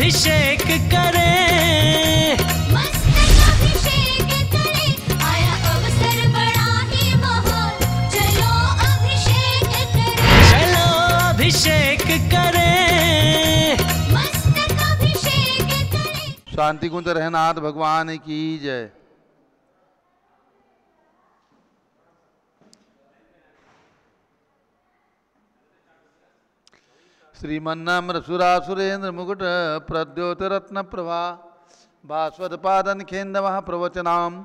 अभिषेक करें, मस्तक अभिषेक करें, आया अवसर बड़ा ही महान, चलो अभिषेक करें, चलो अभिषेक करें, मस्तक अभिषेक करें। शांति कुंज रहनाथ भगवान की जय। श्रीमन्नम्र सुरासुरेन्द्र मुकुट प्रद्योतरत्न प्रभा भास्वत पादन खेन्दवः प्रवचनाम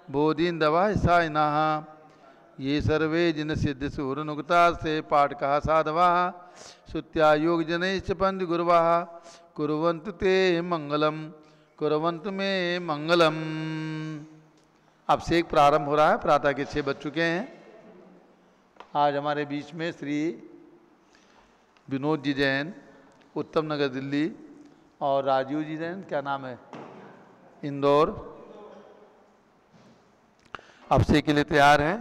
बोधिन्दवः सायिनः ये सर्वे जिन सिद्ध सूरनुगता से पाठकः साधवः श्रुत्या योग जनैश्च पंथ गुरुवः कुर्वन्तु ते मंगलम कुर्वन्तु मे मंगलम। अब से एक प्रारंभ हो रहा है। प्रातः के 6 बज चुके हैं। आज हमारे बीच में श्री विनोद जी जैन, उत्तम नगर दिल्ली, और राजीव जी जैन, क्या नाम है, इंदौर, अभिषेक के लिए तैयार हैं।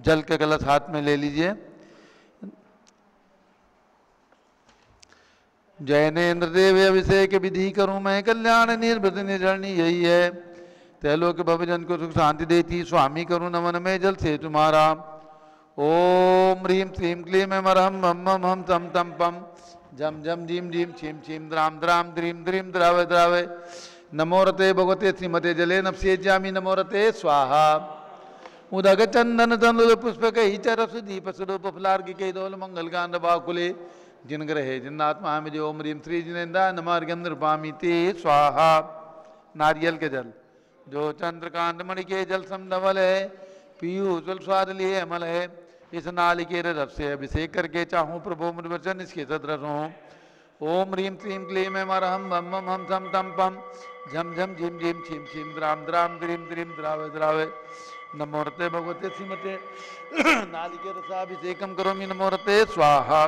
जल के कलश हाथ में ले लीजिए। जैनेन्द्र देव अभिषेक विधि करूं मैं कल्याण निर्वृत निर्जरणी यही है। तैलोक भवजन को सुख शांति देती स्वामी करूं नमन में जल से तुम्हारा। ओम ह्रीं श्रीं क्लीं ऐं मरहं मम मम हम तम तम पम झम झम झीम झीम छीम छीम द्राम द्राम द्रीं द्रीं द्रावय द्रावय। नमो रते भगवते श्रीमते जले नप्स्येजामि नमो रते स्वाहा। उदक चंदन तनुल पुष्पक चरस दीप स्वरूप फलार्घ्य के दोल मंगल कांड बाकुले जिन ग्रहे जिन्नात्मा में जो ओम ह्रीं श्री जिनेन्द्राय नमः अर्घ्यं नृपामि ते स्वाहा। नारियल के जल जो चंद्रकांत मणि के जल समधवल है, पीयूष जल स्वाद लिए अमल है। इस नालिकेर रस से अभिषेक करके चाहूँ प्रभु मुझ वचन इसके सदरस हों। ओम ह्रीं श्रीं क्लीं ऐं मरहं मम मम हम थम तम पम झम झम झिम झिम छीम छीम द्राम द्राम द्रीं द्रीं द्रावय द्रावय। नमो रते भगवते श्रीमते नालिकेर रसाभिषेकं करोमि नमो रते स्वाहा।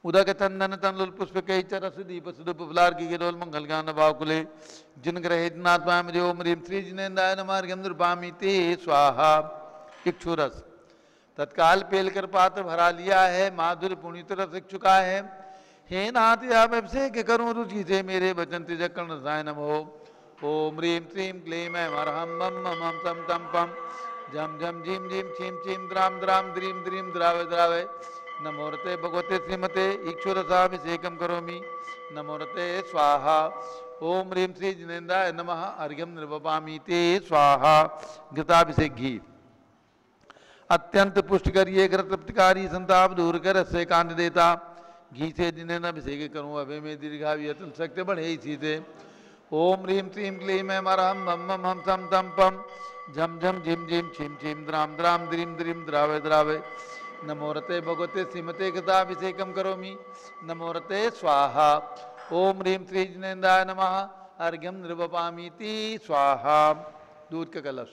उदक चंदन तनुल पुष्प कई चरस दीप सुदुप फलार्घ्य के डोल मंगल गान बाकुले जिन ग्रहे जिनात्मा में ओम ह्रीं श्री जिनेन्द्राय नमः अर्घ्यं नृपामि ते स्वाहा। इक्षुरस तत्काल पेल कर पात्र भरा लिया है, माधुर्य पुण्य रस चुका है। हे नाथ आप अभिषेक करूं रुचि से मेरे वचन तिजकर्ण रसायन नमो। ओम ह्रीं श्रीं क्लीं ऐं मरहं मम मम हम तम तम पम झम झम झीम झीम छीम छीम द्राम द्राम द्रीं द्रीं द्रावय द्रावय। नमो रते भगवते श्रीमते इक्षुरसाभिषेकं करोमि नमो रते स्वाहा। ओम ह्रीं श्री जिनेन्द्राय नमः अर्घ्यं नृपामि ते स्वाहा। घृताभिषेक घी अत्यंत पुष्ट करिए घृत तृप्तिकारी संताप दूर कर से कांड देता। घी से जिन्हें अभिषेक करूँ अभय में दीर्घायु अतुल शक्ति बढ़े इसी से। ओम ह्रीं श्रीं क्लीं ऐं मरहं मम मम हम थम तम पम झम झम झिम झिम छीम छीम द्राम द्राम द्रीं द्रीं द्रावय द्रावय। नमो रते भगवते श्रीमते गताभिषेकं करोमि नमो रते स्वाहा। ओम ह्रीं श्री जिनेन्द्राय नमः अर्घ्यं नृपामि ते स्वाहा। दूध का कलश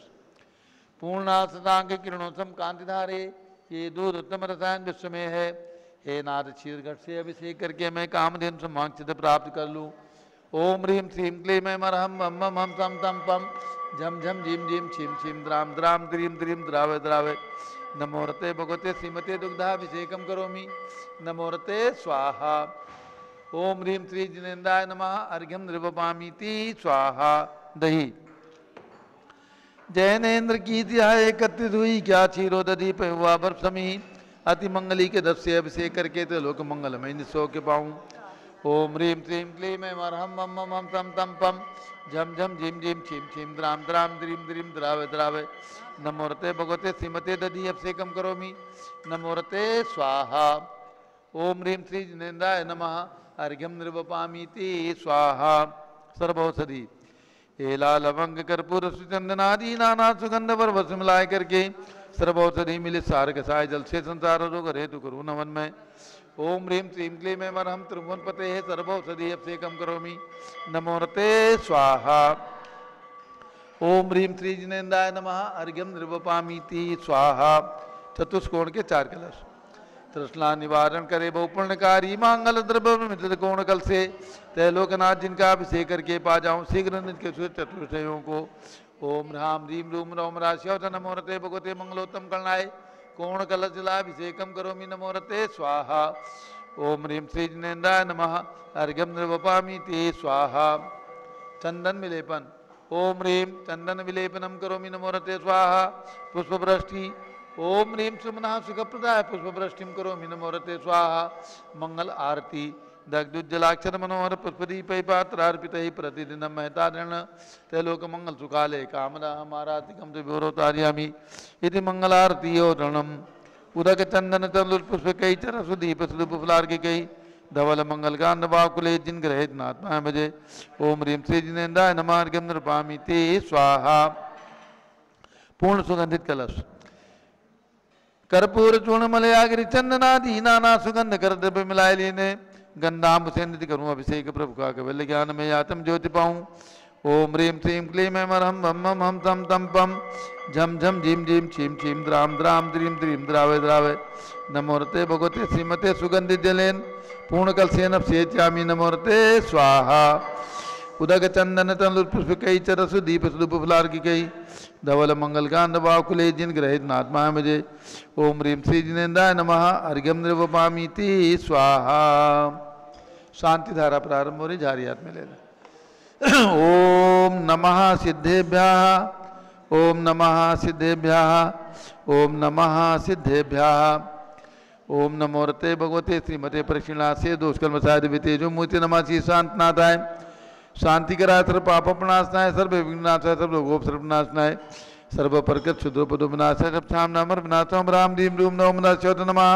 पूर्णासदांग किरणोत्तम कांतिधारे ये दूध उत्तम रसायन विश्व में है। हे नाथ क्षीर घट से अभिषेक करके मैं कामधेनु समांक्षित प्राप्त कर लूँ। ओम ह्रीं श्रीं क्लीं ऐं मरहं मम मम हम तम तम पम झम झम झीम झीम छीम छीम द्राम द्राम द्रीं द्रीं द्रावय द्रावय। नमो रते भगवते श्रीमते दुग्धाभिषेकं करोमि नमो रते स्वाहा। ओम ह्रीं श्री जिनेन्द्राय नमः अर्घ्यं नृपामि ते स्वाहा। दही जैनेन्द्र की ध्याय एकत्रित हुई क्या क्षीरो दधी पे हुआ बर्फ समी। अति मंगली के 10 से अभिषेक करके तो लोक मंगलमय निस्सो के पाऊँ। ओम ह्रीं श्रीं क्लीं ऐं मरहं मम मम हम तम तम पम झम झम झिम झिम छीम छीम द्राम द्राम द्रीं द्रीं द्रावय द्रावय। नमो रते भगवते श्रीमते दधी अभिषेकं करोमि नमो रते स्वाहा। ओम ह्रीं श्री जिनेन्द्राय नमः अर्घ्यं नृपामि ते स्वाहा। सर्वौषधि एला लवंग कर्पूर सुचंदनादि नाना सुगंध पर वस मिलाए करके सर्वौषधि मिले सार कसाय जल से संसार रोग हेतु करूँ नमन में। ओम ह्रीं श्रीं क्लीं ऐं मरहं त्रिभुवन पते सर्वौषधि अभिषेकं करोमि नमो रते स्वाहा। ओम ह्रीं श्री जिनेन्द्राय नमः अर्घ्यं नृपामि ते स्वाहा। चतुष्कोण के 4 कलश तृष्णा निवारण करे बहु पुण्यकारी मांगल द्रव्य मित्र कोण कल से तैलोकनाथ जिनका अभिषेक करके पा जाऊं शीघ्र के चतुर्षयों को। ओम ह्रां ह्रीं रूम रोम राश्यवत नमो रते भगवते मंगलोत्तम करणाय कोण कलश जलाभिषेकं करोमि नमो रते स्वाहा। ओम ह्रीं श्री जिनेन्द्राय नमः अर्घ्यम निर्वपामि ते स्वाहा। चंदन विलेपन। ओम ह्रीं चंदन विलेपनम करोमि नमोरते स्वाहा। पुष्पवृष्टि। ओम ह्रीं सुमनः सुखप्रदाय पुष्पवृष्टिम करोमि नमोरते स्वाहा। मंगल आरती। दग्धुज्जलाक्षर मनोहर पुष्पदीपै पात्रार्पितैः प्रतिदिनं महतारण त्रैलोक मंगल सुखालय कामना मारातिकं विभोरोतार्यामि इति मंगलारतीयोरणम् उदक चंदन तरुल पुष्पकै चरसुदीप सुदुपफलार्घिकै धवल मंगल गांध बाकुले जिन ग्रहेत नात्मा भजे। ओम ह्रीं श्री जिनेन्द्राय नमः अर्घ्यं नृपामि ते स्वाहा। पूर्ण सुगंधित कलश। कर्पूर चूर्ण मलयागिरि चंदनादि नाना सुगंध कर द्रव्य मिलाए लेने गंधाम से निधि करूं अभिषेक प्रभु का कवल ज्ञान में आत्म ज्योति पाऊं। ओम ह्रीं श्रीं क्लीं ऐं मरहं मम मम हम तम तम पम झम झम झीम झीम छीम छीम द्राम द्राम द्रीम द्रीम द्रावे द्रावे नमोरते भगवते श्रीमते सुगंधित जलेन पूर्ण कलसेन अभिषेच्यामि नमोरते स्वाहा। उदक चंदन तनुल पुष्पकै चरसु दीप सुदुप फलार्घिकै धवल मंगल गांध बाकुले जिन ग्रहित नात्मा मुझे। ओम ह्रीं श्री जिनेन्द्राय नमः अर्घ्यम निर्वपामि ते स्वाहा। शांति धारा प्रारंभ हो रही, जारी हाथ में ले लें। ओम नमः सिद्धेभ्यः। ओम नमः सिद्धेभ्यः। ओम नमः सिद्धेभ्यः। ओम नमोरते भगवते श्रीमते परिक्षीणासे दोषकर्मसाय दिव्यतेजो मूर्ति नमासि शांतनाथाय शांति कराय सर्व पाप प्रणाशनाय सर्व विघ्नाशाय सर्व रोगोप सर्वनाशनाय सर्व परकत शुद्रोपदो विनाशाय सब शाम नामर विनाशम राम दीम रूम नवम नमः नमः।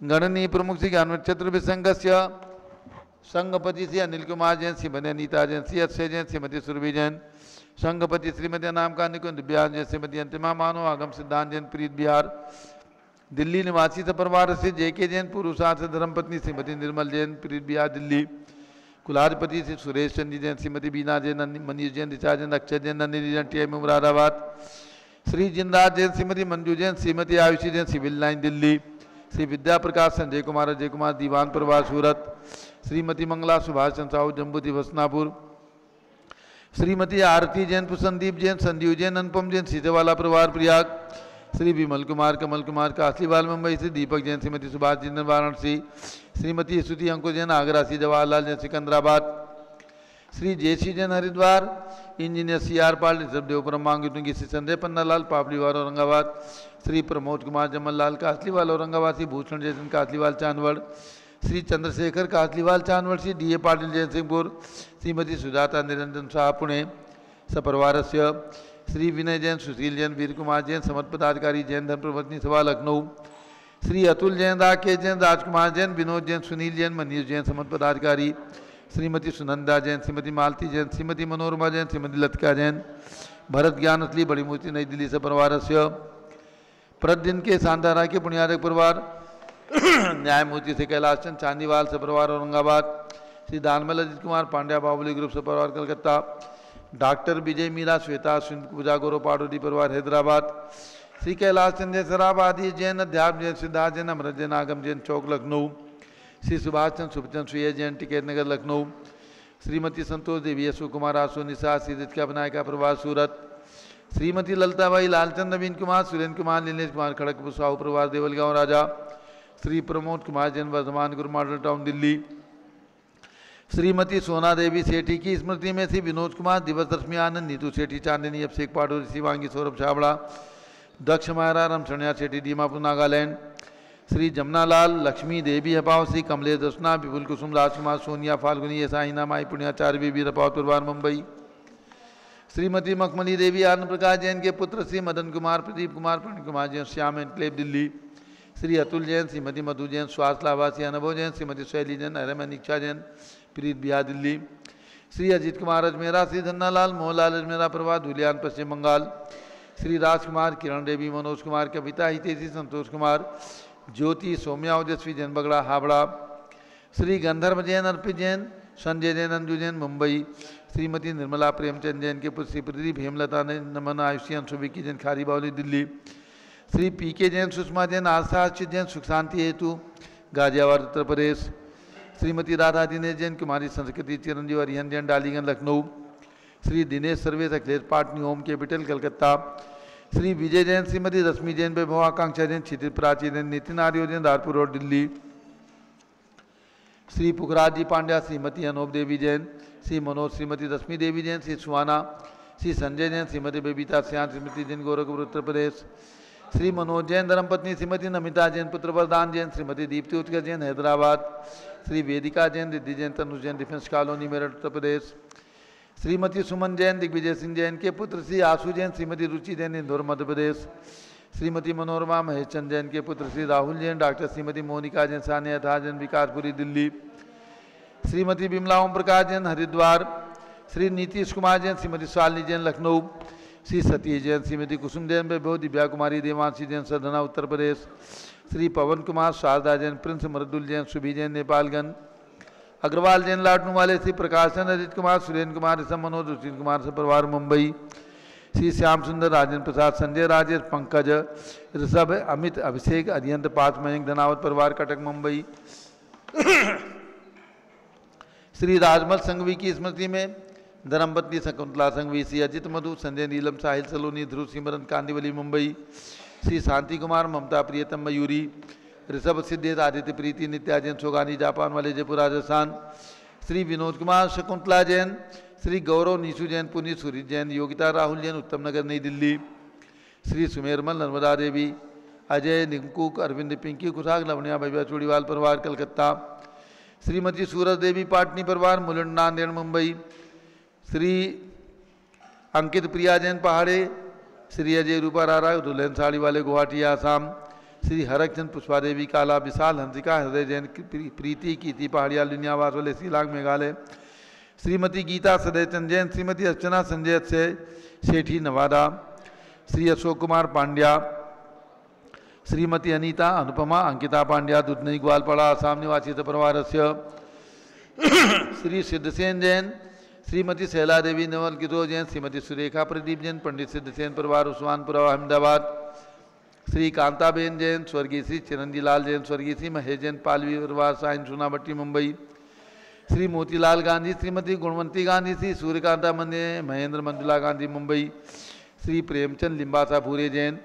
गणनी प्रमुख श्री ज्ञान चतुर्विसंगस्य संघपति श्री अनिल कुमार जैन श्रीमती अनीता जैन श्री अक्षय जैन श्रीमती सुरभि जैन संघपति श्रीमती नाम का निकुंज दिव्यांग जैन श्रीमती अंतिमा मानव आगम सिद्धांत जैन प्रीत बिहार दिल्ली निवासी परिवार से जेके जैन पुरुषार्थ धर्मपत्नी श्रीमती निर्मल जैन प्रीत बिहार दिल्ली कुलाधिपति श्री सुरेश चंद्र जैन श्रीमती बीना जैन मनीष जैन ऋचा जैन अक्षय जैन नंदिनी जैन टी मुरादाबाद श्री जिंदाज जैन श्रीमती मंजू जैन श्रीमती आयुषी जैन सिविल लाइन दिल्ली श्री विद्या प्रकाश संजय कुमार अजय कुमार दीवान परिवार सूरत श्रीमती मंगला सुभाष चंद्र साहू जम्बूती वसनापुर श्रीमती आरती जैन संदीप जैन संजीव जैन अनुपम जैन सीतेवाला परिवार प्रयाग श्री विमल कुमार कमल कुमार कासलीवाल मुंबई श्री दीपक जैन श्रीमती सुभाष जिंदन वाराणसी श्रीमती स्तुति अंकुर जैन आगरा श्री जवाहरलाल जैन सिकंदराबाद श्री जयसी Jain Haridwar engineer C R Pal Rishabhdev परमांगी श्री संजय पन्नालाल पापड़ीवाल औरंगाबाद श्री प्रमोद कुमार जमललाल कासलीवाल औरंगाबाद श्री भूषण जैन कासलीवाल चांदवड़ श्री चंद्रशेखर कासलीवाल चांदवड़ श्री डी ए पाटिल जैन सिंहपुर श्रीमती सुजाता निरंजन शाह पुणे सपरिवारस्य श्री विनय जैन सुशील जैन वीर कुमार जैन समर्थ पदाधिकारी जैन धर्मपत्नी सभा लखनऊ श्री अतुल जैन राकेश जैन राजकुमार जैन विनोद जैन सुनील जैन मनीष जैन समर्थ पदाधिकारी श्रीमती सुनंदा जैन श्रीमती मालती जैन श्रीमती मनोरमा जैन श्रीमती लतिका जैन भरत ज्ञान असली बड़ी मूर्ति नई दिल्ली से परिवारस्य प्रतिदिन के शांतारा के पुण्यादक परिवार न्यायमूर्ति से कैलाश चंद चांदीवाल से परिवार औरंगाबाद श्री दानमल अजित कुमार पांड्या बाहुबली ग्रुप से परिवार कलकत्ता डॉक्टर विजय मीरा श्वेता पूजा गौरव पाडोदी परिवार हैदराबाद श्री कैलाश चंद जैन सराबादी जैन अध्यात्म जैन सिद्धार्थ जैन अमृत जैन आगम जैन चौक लखनऊ श्री सुभाष चंद्र सुभचंद सुये जैन टिकैत नगर लखनऊ श्रीमती संतोष देवी यशु कुमार आसो निशा श्री रितिका विनायका परिवार सूरत श्रीमती ललिताबाई लालचंद नवीन कुमार सुरेंद्र कुमार नीलेश कुमार खड़गपुर साहू परिवार देवलगांव राजा श्री प्रमोद कुमार जैन वर्धमान गुरु मॉडल टाउन दिल्ली श्रीमती सोना देवी सेठी की स्मृति में श्री विनोद कुमार दिवस रश्मि आनंद नीतू सेठी चांदनी अभिषेक पाडोरी शिवांगी सौरभ छाबड़ा दक्ष मायरा रमशणिया सेठी दीमापुर नागालैंड श्री जमुनालाल लक्ष्मी देवी हपाव श्री कमलेश दर्शना विपुल कुसुम राजकुमार सोनिया फाल्गुनी साइना माई पुण्याचार्य बीबी रपाव परिवार मुंबई श्रीमती मखमली देवी आनंद प्रकाश जैन के पुत्र श्री मदन कुमार प्रदीप कुमार प्रणीत कुमार जैन श्याम एनक्लेव दिल्ली श्री अतुल जैन श्रीमती मधु जैन स्वास्थ्य लाभासी अनुभव जैन श्रीमती शैली जैन हरमन इच्छा जैन प्रीत बिहार दिल्ली श्री अजीत कुमार अजमेरा श्री धन्नालाल मोहनलाल अजमेरा परिवार धुलियान पश्चिम बंगाल श्री राजकुमार किरण देवी मनोज कुमार कविता हितेशी संतोष कुमार ज्योति सौम्या ओजस्वी जैन बगड़ा हावड़ा श्री गंधर्व जैन अर्पित जैन संजय जैन अंजू जैन मुंबई श्रीमती निर्मला प्रेमचंद जैन के पुत्र श्री प्रदीप हेमलता नमन आयुषी अंशु विकी जैन खारी बावली दिल्ली श्री पी के जैन सुषमा जैन आस्था अच्युत जैन सुख शांति हेतु गाजियाबाद उत्तर प्रदेश श्रीमती राधा दिनेश जैन कुमारी संस्कृति चिरंजीव हरिहन जैन डालीगंज लखनऊ श्री दिनेश सर्वेश अखिलेश पाटनी होम कैपिटल कलकत्ता श्री विजय जैन श्रीमती रश्मि जैन वैभव आकांक्षा जैन क्षितिज प्राची जैन नितिन आर्यो जैन धारपुर रोड दिल्ली श्री पुखराज जी पांड्या, श्रीमती अनूप देवी जैन, श्री मनोज श्रीमती रश्मि देवी जैन, श्री सुहाना, श्री संजय जैन, श्रीमती बेबीता सियान, श्रीमती जैन गोरखपुर उत्तर प्रदेश, श्री मनोज जैन धर्मपत्नी, श्रीमती नमिता जैन, पुत्र वरदान जैन, श्रीमती दीप्ति उत्कर्ष जैन हैदराबाद, श्री वेदिका जैन, रिद्धि जैन, तनुज जैन डिफेंस कॉलोनी मेरठ उत्तर प्रदेश, श्रीमती सुमन जैन, दिग्विजय सिंह जैन के पुत्र श्री आशु जैन, श्रीमती रुचि जैन इंदौर मध्य प्रदेश, श्रीमती मनोरमा महेश चंद जैन के पुत्र श्री राहुल जैन, डॉक्टर श्रीमती मोनिका जैन, सानिया था जैन विकासपुरी दिल्ली, श्रीमती बिमला ओम प्रकाश जैन हरिद्वार, श्री नीतीश कुमार जैन, श्रीमती शालिनी जैन लखनऊ, श्री सतीश जैन, श्रीमती कुसुम जैन वैभव, दिव्या कुमारी देवांशी जैन सधना उत्तर प्रदेश, श्री पवन कुमार शारदा जैन, प्रिंस मरदुल जैन, सुभी जैन नेपालगंज, अग्रवाल जैन लाटनू वाले, श्री प्रकाश चंद्र अजित कुमार, सुरेंद्र कुमार ऋषभ मनोज, रुचिर कुमार से परिवार मुंबई, श्री श्याम सुंदर, राजेंद्र प्रसाद, संजय राजेश, पंकज, ऋषभ, अमित, अभिषेक, अरियंत, पांच मयंक, धनावत परिवार कटक मुंबई, श्री राजमल संघवी की स्मृति में धर्मपत्नी शकुंतला संघवी, श्री अजित मधु, संजय नीलम, साहिल सलोनी, ध्रुव सिमरन कांदिवली मुंबई, श्री शांति कुमार, ममता प्रियतम मयूरी, ऋषभ सिद्धेश, आदित्य प्रीति, नित्या जैन सोगानी जापान वाले जयपुर राजस्थान, श्री विनोद कुमार, शकुंतला जैन, श्री गौरव नीशु जैन पुनीत, सूर्य जैन, योगिता राहुल जैन उत्तम नगर नई दिल्ली, श्री सुमेरमल, नर्मदा देवी, अजय निमकुक, अरविंद पिंकी कुशाग, लवनिया भैया चूड़ीवाल परिवार कलकत्ता, श्रीमती सूरज देवी पाटनी परिवार मुलुंड नांदेड़ मुंबई, श्री अंकित प्रिया जैन पहाड़े, श्री अजय रूपा रारा दुल्हन साड़ी वाले गुवाहाटी आसाम, श्री हरकचंद पुष्पा देवी काला, विशाल हंसिका हृदय जैन, प्रीति कीर्ति पहाड़िया लिनियावास वाले शिलांग मेघालय, श्रीमती गीता सदैचंद जैन, श्रीमती अर्चना संजय से सेठी नवादा, श्री अशोक कुमार पांड्या, श्रीमती अनीता अनुपमा अंकिता पांड्या दुधनई ग्वालपाड़ा आसाम निवासी परिवार से, श्री सिद्धसेन जैन, श्रीमती शैला देवी नवल किशोर जैन, श्रीमती सुरेखा प्रदीप जैन, पंडित सिद्धसेन परिवार उस्मानपुरा अहमदाबाद, श्री कांताबेन जैन, स्वर्गीय श्री चिरंजी लाल जैन, स्वर्गीय श्री महेश जैन पालवी परिवार साइन सोनाभट्टी मुंबई, श्री मोतीलाल गांधी, श्रीमती गुणवंती गांधी, श्री सूर्यकांता महेंद्र मंजुला गांधी मुंबई, श्री प्रेमचंद लिम्बासा भूरे जैन,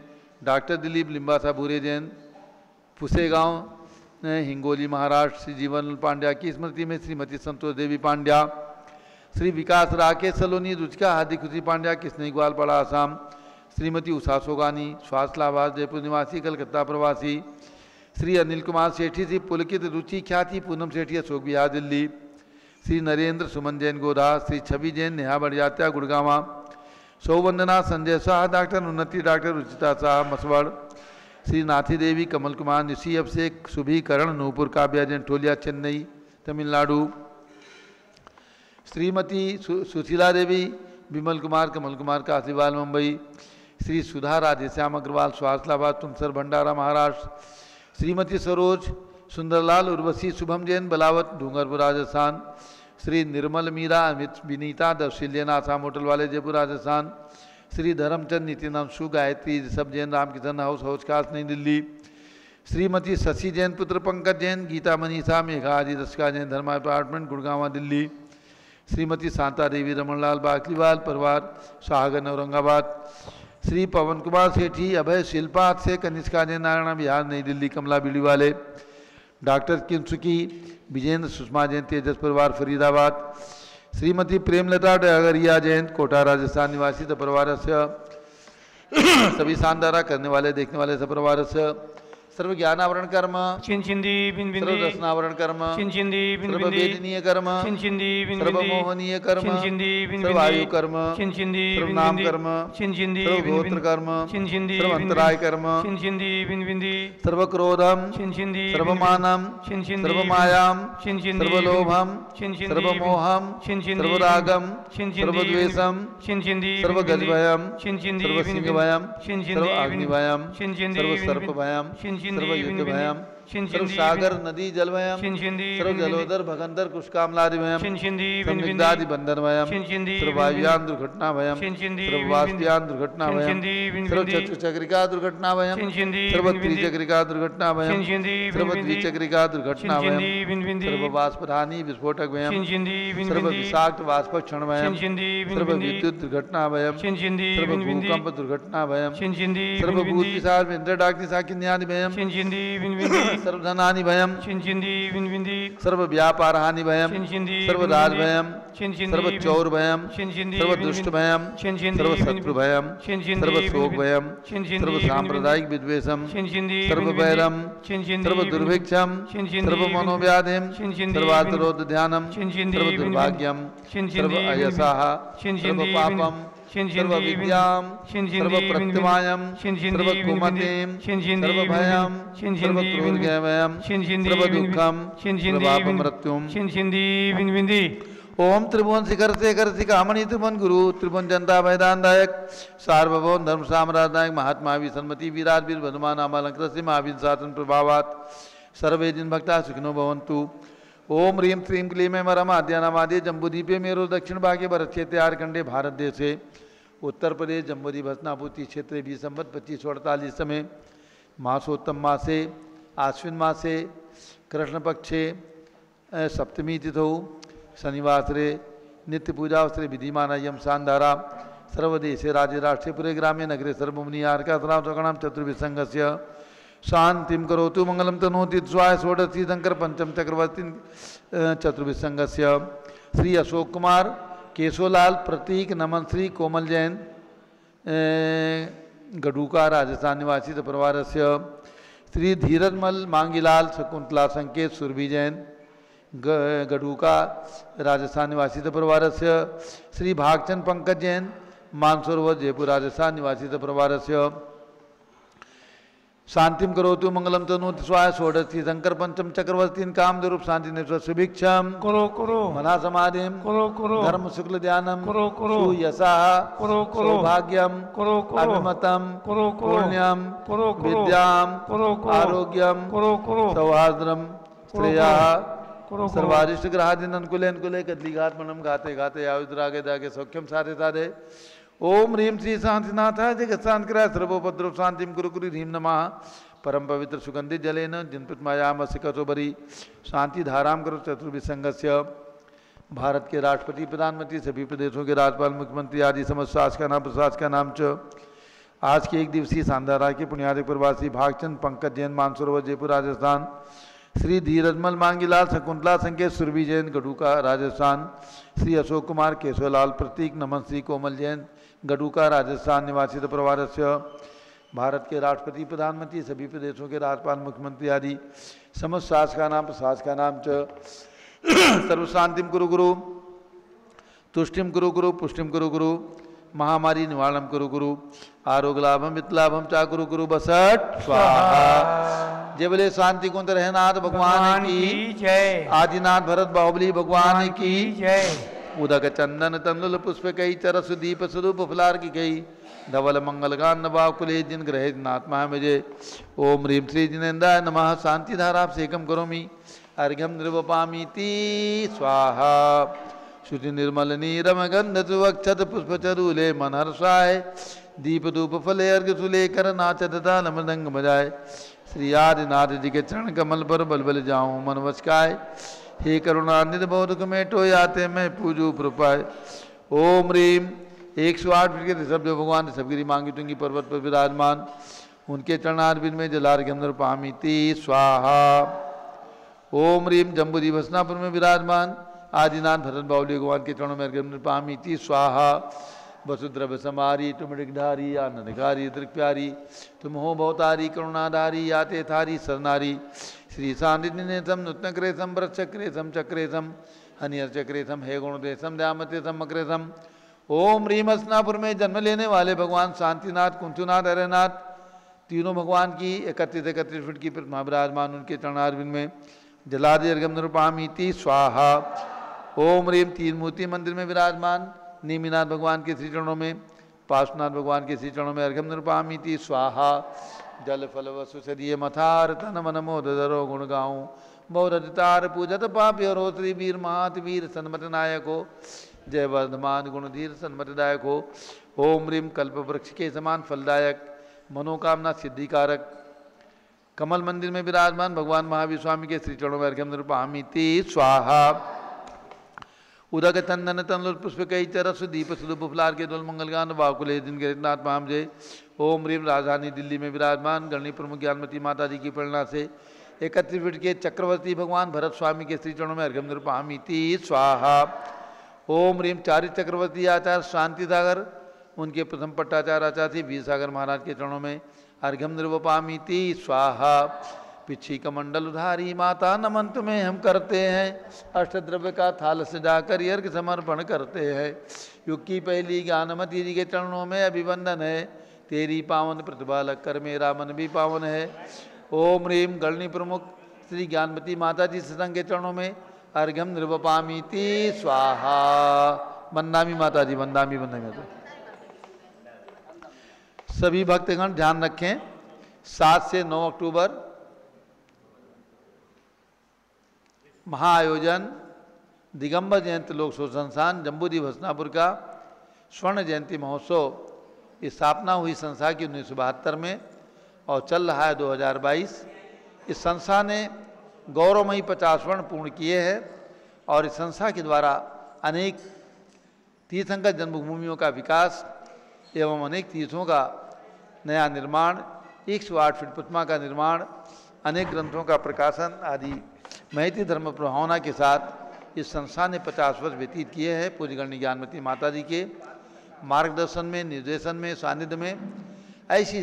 डॉक्टर दिलीप लिम्बासा भूरे जैन, फुसेगांव हिंगोली महाराष्ट्र, श्री जीवन पांड्या की स्मृति में श्रीमती संतोष देवी पांड्या, श्री विकास राकेश सलोनी, रुचिका हार्दिक खुशी पांड्या किसनई ग्वालपाड़ा आसाम, श्रीमती उषा सोगानी स्वास्थ्य लाभास जयपुर निवासी कलकत्ता प्रवासी, श्री अनिल कुमार सेठी, श्री पुलकित रुचि ख्याति पूनम सेठी अशोक विहार दिल्ली, श्री नरेंद्र सुमन जैन गोधा, श्री छवि जैन नेहा बड़ियात्या गुड़गावा, सौवंदना संजय शाह, डॉक्टर उन्नति, डॉक्टर रुचिता शाह मसवड़, श्री नाथी देवी, कमल कुमार, निशी अभिषेक, सुभी करण, नूपुर काव्या जैन टोलिया चेन्नई तमिलनाडु, श्रीमती सुशीला देवी, विमल कुमार, कमल कुमार काशीवाल मुंबई, श्री सुधा राधेश्याम अग्रवाल स्वास्थ्यलाबाद तुमसर भंडारा महाराष्ट्र, श्रीमती सरोज सुंदरलाल उर्वशी शुभम जैन बलावत डूंगरपुर राजस्थान, श्री निर्मल मीरा अमित विनीता दर्शिलियन आसाम होटल वाले जयपुर राजस्थान, श्री धर्मचंद नितिन अंशु गायत्री ऋषभ जैन रामकिशन हाउस हौजखास नई दिल्ली, श्रीमती शशि जैन पुत्र पंकज जैन, गीता मनीषा मेघा आदि दशका जैन धर्मा अपार्टमेंट गुड़गांवा दिल्ली, श्रीमती शांता देवी रमनलाल बाकलीवाल परिवार शाहगंज औरंगाबाद, श्री पवन कुमार सेठी अभय शिल्पा से कनिष्का जैन नारायण बिहार नई दिल्ली कमला बीड़ी वाले, डॉक्टर किंसुकी विजेंद्र सुषमा जैन तेजस परिवार फरीदाबाद, श्रीमती प्रेमलता डगरिया जैन कोटा राजस्थान निवासी परिवार से, सभी शानदारा करने वाले देखने वाले परिवार से, सर्व ज्ञानावरण कर्म चिंचिंदी बिन बिंदी सर्व दर्शनावरण कर्म चिंचिंदी बिन सर्व बिंदी वेदनीय कर्म चिंचिंदी बिन सर्व बिंदी मोहनीय कर्म चिंचिंदी बिन सर्व बिंदी आयु कर्म चिंचिंदी सर्व बिन नाम बिंदी कर्म चिंचिंदी सर्व बिन गोत्र बिंदी कर्म चिंचिंदी सर्व बिन अंतराय बिंदी कर्म चिंचिंदी बिन बिंदी सर्व क्रोधम चिंचिंदी सर्व मानम चिंचिंदी सर्व मायाम चिंचिंदी सर्व लोभम चिंचिंदी सर्व मोहम चिंचिंदी सर्व रागम चिंचिंदी सर्व द्वेषम चिंचिंदी सर्व गजभयम चिंचिंदी सर्व बिन सिंहभयम चिंचिंदी सर्व अग्निभयम चिंचिंदी सर्व बिन सर्पभयम चिंचिंदी सर्व बिन युद्धभयम चिंचिंदी सर्व सागर नदी जलभयम चिंचिंदी सर्व बिन बिंदी जलोदर भगंदर कुशकामलादिभयम चिंचिंदी सर्व बिन बिंदी निग्धादि बंधनभयम चिंचिंदी सर्व बिन वायुयान दुर्घटनाभयम चिंचिंदी सर्व बिन वाष्पयान दुर्घटनाभयम चिंचिंदी बिन सर्व बिंदी चतुचक्रिका दुर्घटनाभयम चिंचिंदी सर्व बिन बिंदी त्रिचक्रिका दुर्घटनाभयम चिंचिंदी बिन सर्व बिंदी द्विचक्रिका दुर्घटनाभयम चिंचिंदी बिन बिंदी सर्व वाष्पधानी विस्फोटकभयम चिंचिंदी बिन सर्व बिंदी विषाक्त वाष्पक्षणभयम चिंचिंदी बिन सर्व बिंदी विद्युत दुर्घटनाभयम चिंचिंदी सर्व बिन बिंदी भूकंप दुर्घटनाभयम चिंचिंदी सर्व बिन भूत बिंदी पिशाच इंद्र डाकिनी साकिन्यादिभयम चिंचिंदी बिन बिंदी सर्वधनानि भयम चिंचिंदी विन विंदी सर्व व्यापार हानि भयम चिंचिंदी सर्व राज भयम सर्व चौर भयम चिंचिंदी सर्व दुष्ट भयम सर्व शत्रु भयम सर्व शोक भयम सर्व सांप्रदायिक विद्वेषम सर्व वैरम सर्व दुर्भिक्षम सर्व मनोव्याधिम सर्वातरोध ध्यानम सर्व दुर्भाग्यम सर्व अयसाः सर्व पापम सर्व विद्याम सर्व प्रत्यमायम सर्व कुमतिम सर्व भयम सर्व क्रोधगमयम सर्व दुःखम सर्व मृत्युम चिंचिंदी विन विंदी ओम त्रिभुवन शिखर शेखर शिखामणि त्रिभुवन गुरु त्रिभुवन जनता वैदानदायक सार्वभौम धर्म साम्राज्यनायक महात्मा विसन्मति विराट वीर वर्धमान अमलंकृत महावीर शासन प्रभावात सर्वे जिन भक्ता सुखिनो भवन्तु। ओम ह्रीं श्रीं क्लीं मरमाद्यानामाद्य जम्बूद्वीपे मेरो दक्षिण भागे भरत क्षेत्रे आर्कंडे भारत देशे उत्तर प्रदेश जम्बूद्वीप भस्नापूर्ति क्षेत्रे 20 संवत 2548 समय मासोत्तम मासे आश्विन मासे कृष्ण पक्षे सप्तमी तिथौ शनिवासरे नित्य पूजावसरे विधिमान यम शानधारा सर्वदेशे राज्य राष्ट्रे पुरे ग्रामे नगरे सर्वमुनियार्कासनाम चतुर्विसंगस्य शांतिम करोतु मंगलम तनोति स्वाय षोडशी शंकर पंचम चक्रवर्ती चतुर्विसंगस्य श्री अशोक कुमार केशोलाल प्रतीक नमन श्री कोमल जैन गडूका राजस्थान निवासी परिवार से श्री धीरजमल मांगीलाल शकुंतला संकेत सुरभि जैन गडूका राजस्थान निवासी परिवार से श्री भागचंद पंकज जैन मानसरोवर जयपुर राजस्थान निवासी परिवार से शांतिम करोतु मंगलम तनोति स्वाय षोडशी शंकर पंचम चक्रवर्ती कामदेव शांति सुभिक्षम करो करो मना समाधिम करो करो धर्म शुक्ल ध्यानम करो करो सुयसा करो करो सौभाग्यम करो करो अभिमतम करो करो पुण्यम करो करो विद्याम करो करो आरोग्यम करो करो सौहार्द्रम श्रेया करो सर्वारिष्ट ग्रहादीन अनुकूले अनुकूले कदलीघात मनम गाते गाते आयुद्रागे दागे सौख्यम साधे साधे ओम ह्रीं श्री शांतिनाथाय जगत शांतिकराय सर्वोपद्रव शांतिम गुरु गुरु ह्रीं नमः परम पवित्र सुगंधित जलेन जिनपतमायाम सिकसोबरी शांति धाराम करो चतुर्विसंगस्य भारत के राष्ट्रपति प्रधानमंत्री सभी प्रदेशों के राज्यपाल मुख्यमंत्री आदि समस्त शासक का नाम च आज के एक दिवसीय शानदारा के पुण्यादिक प्रवासी भागचंद पंकज जैन मानसरोवर जयपुर राजस्थान श्री धीरजमल मांगीलाल शकुंतला संकेत सुरभि जैन गडूका राजस्थान श्री अशोक कुमार केशवलाल प्रतीक नमन श्री कोमल जैन गडूका राजस्थान निवासी परिवार से भारत के राष्ट्रपति प्रधानमंत्री सभी प्रदेशों के राज्यपाल मुख्यमंत्री आदि समस्त शासक का नाम च सर्व शांतिम कुरु गुरु तुष्टिम कुरु गुरु पुष्टिम कुरु गुरु महामारी निवारणम कुरु गुरु आरोग्य लाभम वित्तलाभम चा कुरु गुरु बसट स्वाहा। जय बोले शांति कुंज रहनाथ भगवान की जय आदिनाथ भरत बाहुबली भगवान की जय उदक चंदन तंदुल पुष्प कई चरस दीप स्वरूप फुलार की गई धवल मंगल गान नवाकुले जिन ग्रहे नात्मा मुझे ओम ह्रीं श्री जिनेन्द्राय नमः शांति धारा सेकम करोमि अर्घ्यम निर्वपामीति स्वाहा श्रुति निर्मल नीरम गंध सुवक्षत पुष्प चरूले मनहर्षाय दीप धूप फले अर्घ सुलेकर नाचत ताल मृदंग बजाय श्री आदिनाथ जी के चरण कमल पर बलबल जाऊं मन वचकाय हे करुणानिध बौद्ध कमेटो याते मैं पूजू प्रपाय ओम ह्रीं 108 फीट के ऋषभ जो भगवान ऋषभगिरी मांगी टुंगी पर्वत पर विराजमान उनके चरणारविंद में जलार्घ्य अंदर पामीति स्वाहा। ओम ह्रीं जम्बूद्वीप हसनापुर में विराजमान आदिनाथ भरत बाहुली भगवान के चरणों में अर्घ्य अंदर पामीति स्वाहा। वसुद्रव्य समारी तुमडिकधारी आनंदकारी दृक्प्यारी तुम हो बहुतारी करुणाधारी याते थारी सरनारी श्री सांदिनेशम नूतनक्रेशम वृक्षक्रेशम चक्रेशम हनियर चक्रेशम हे गुणदेशम द्यामतेशम मक्रेशम। ओम ह्रीं हसनापुर में जन्म लेने वाले भगवान शांतिनाथ कुंथुनाथ हरनाथ तीनों भगवान की 31 फीट की प्रतिमा विराजमान उनके चरणारविंद में जलादि अर्घ्यम निरूपामीति स्वाहा। ओम ह्रीं तीन मूर्ति मंदिर में विराजमान नेमिनाथ भगवान के श्री चरणों में पार्श्वनाथ भगवान के श्री चरणों में अर्घ्यम निरूपामीति स्वाहा। जल फल वसुसदीय मथार तन मन मोदरो गुण गाऊं बहुरतार पूजत पाप्य रो श्री वीर महात वीर सन्मत नायक हो जय वर्धमान गुणधीर सन्मतिदायक हो। ओम ह्रीं कल्प वृक्ष के समान फलदायक मनोकामना सिद्धिकारक कमल मंदिर में विराजमान भगवान महावीर स्वामी के श्री चरणों में अर्घ्यम निरूपामीति स्वाहा। उदक चंदन तंदुल पुष्प कई चरस दीप सुदुप फुलार के दोल मंगलगान वाकुले दिन के नाथ महाम जय। ओम ह्रीं राजधानी दिल्ली में विराजमान गणनी प्रमुख ज्ञानमती माता जी की प्रेरणा से 31 फीट के चक्रवर्ती भगवान भरत स्वामी के श्री चरणों में अर्घ्यम निरूपयामि स्वाहा। ओम ह्रीम चारि चक्रवर्ती आचार्य शांति सागर, उनके प्रथम पट्टाचार्य आचार्य वीर सागर महाराज के चरणों में अर्घ्यम निरूपयामि स्वाहा। पिछी कमंडल उधारी माता नमन तुम्हें हम करते हैं, अष्टद्रव्य का थाल सजाकर अर्घ्य समर्पण करते हैं। युग की पहली ज्ञानमती जी के चरणों में अभिवंदन है, तेरी पावन प्रतिभा लगकर मेरा मन भी पावन है। ओम ह्रीम गणनी प्रमुख श्री ज्ञानमती माता जी सत्संग के चरणों में अर्घ्यम निरूपयामि स्वाहा। वंदामि माता जी, वंदामि वंदामि माता। सभी भक्तगण ध्यान रखें, 7 से 9 अक्टूबर महाआयोजन दिगंबर जयंती लोक शोध संस्थान जम्बूद्वीप हसनापुर का स्वर्ण जयंती महोत्सव। स्थापना हुई संस्था की 1972 में और चल रहा है 2022। इस संस्था ने गौरवमयी 50 वर्ण पूर्ण किए हैं और इस संस्था के द्वारा अनेक तीर्थंकर जन्मभूमियों का विकास एवं अनेक तीर्थों का नया निर्माण, 108 फीट प्रतिमा का निर्माण, अनेक ग्रंथों का प्रकाशन आदि महती धर्म प्रभावना के साथ इस संस्था ने 50 वर्ष व्यतीत किए हैं। पूज्य गणनी ज्ञानमती माता जी के मार्गदर्शन में, निर्देशन में, सानिध्य में ऐसी